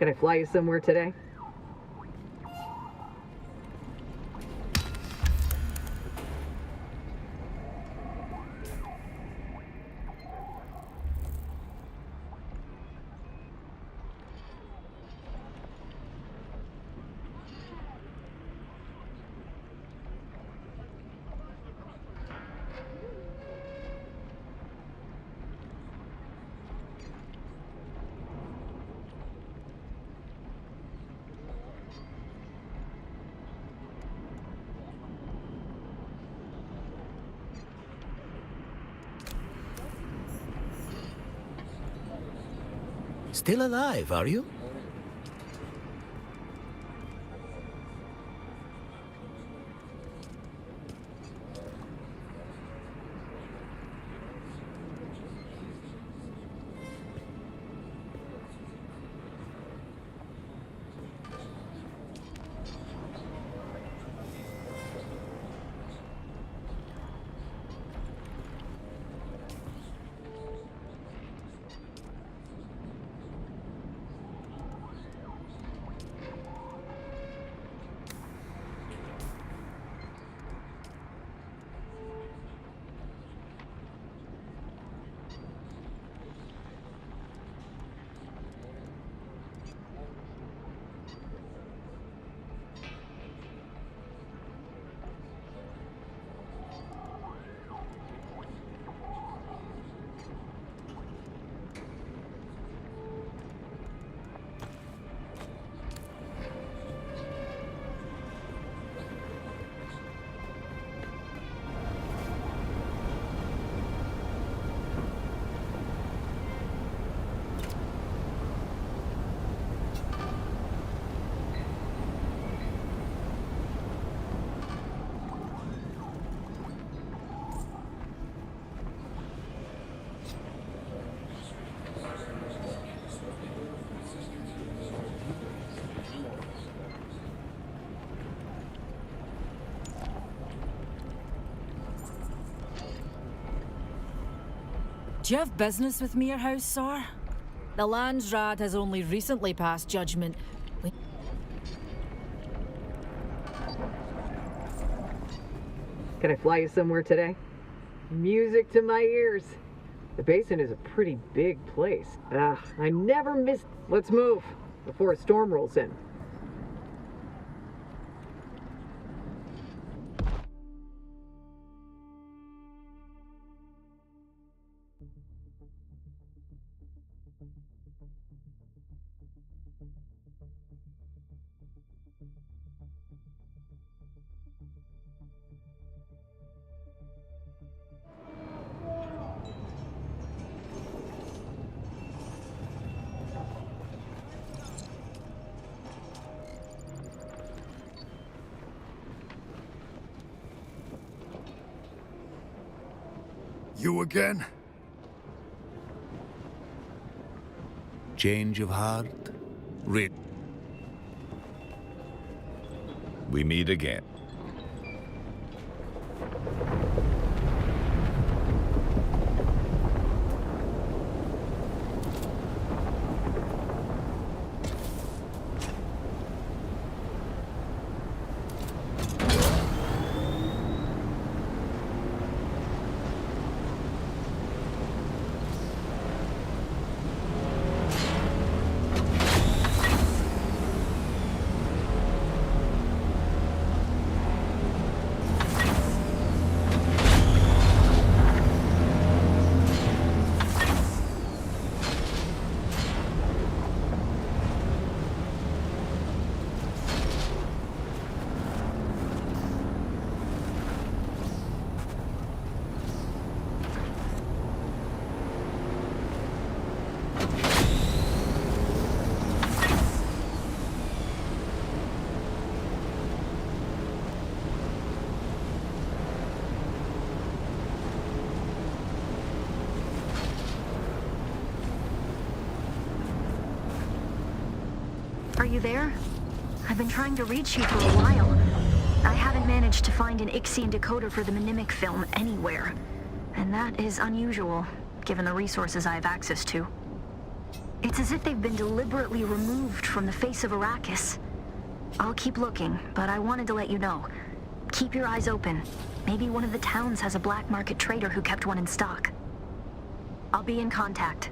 Can I fly you somewhere today? Still alive, are you? Do you have business with me or house, sir? The Landsraad has only recently passed judgment. Can I fly you somewhere today? Music to my ears. The basin is a pretty big place. I never miss... Let's move before a storm rolls in. You again? Change of heart? We meet again. Are you there? I've been trying to reach you for a while. I haven't managed to find an Ixian decoder for the Mnemic film anywhere. And that is unusual, given the resources I have access to. It's as if they've been deliberately removed from the face of Arrakis. I'll keep looking, but I wanted to let you know. Keep your eyes open. Maybe one of the towns has a black market trader who kept one in stock. I'll be in contact.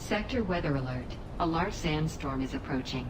Sector weather alert. A large sandstorm is approaching.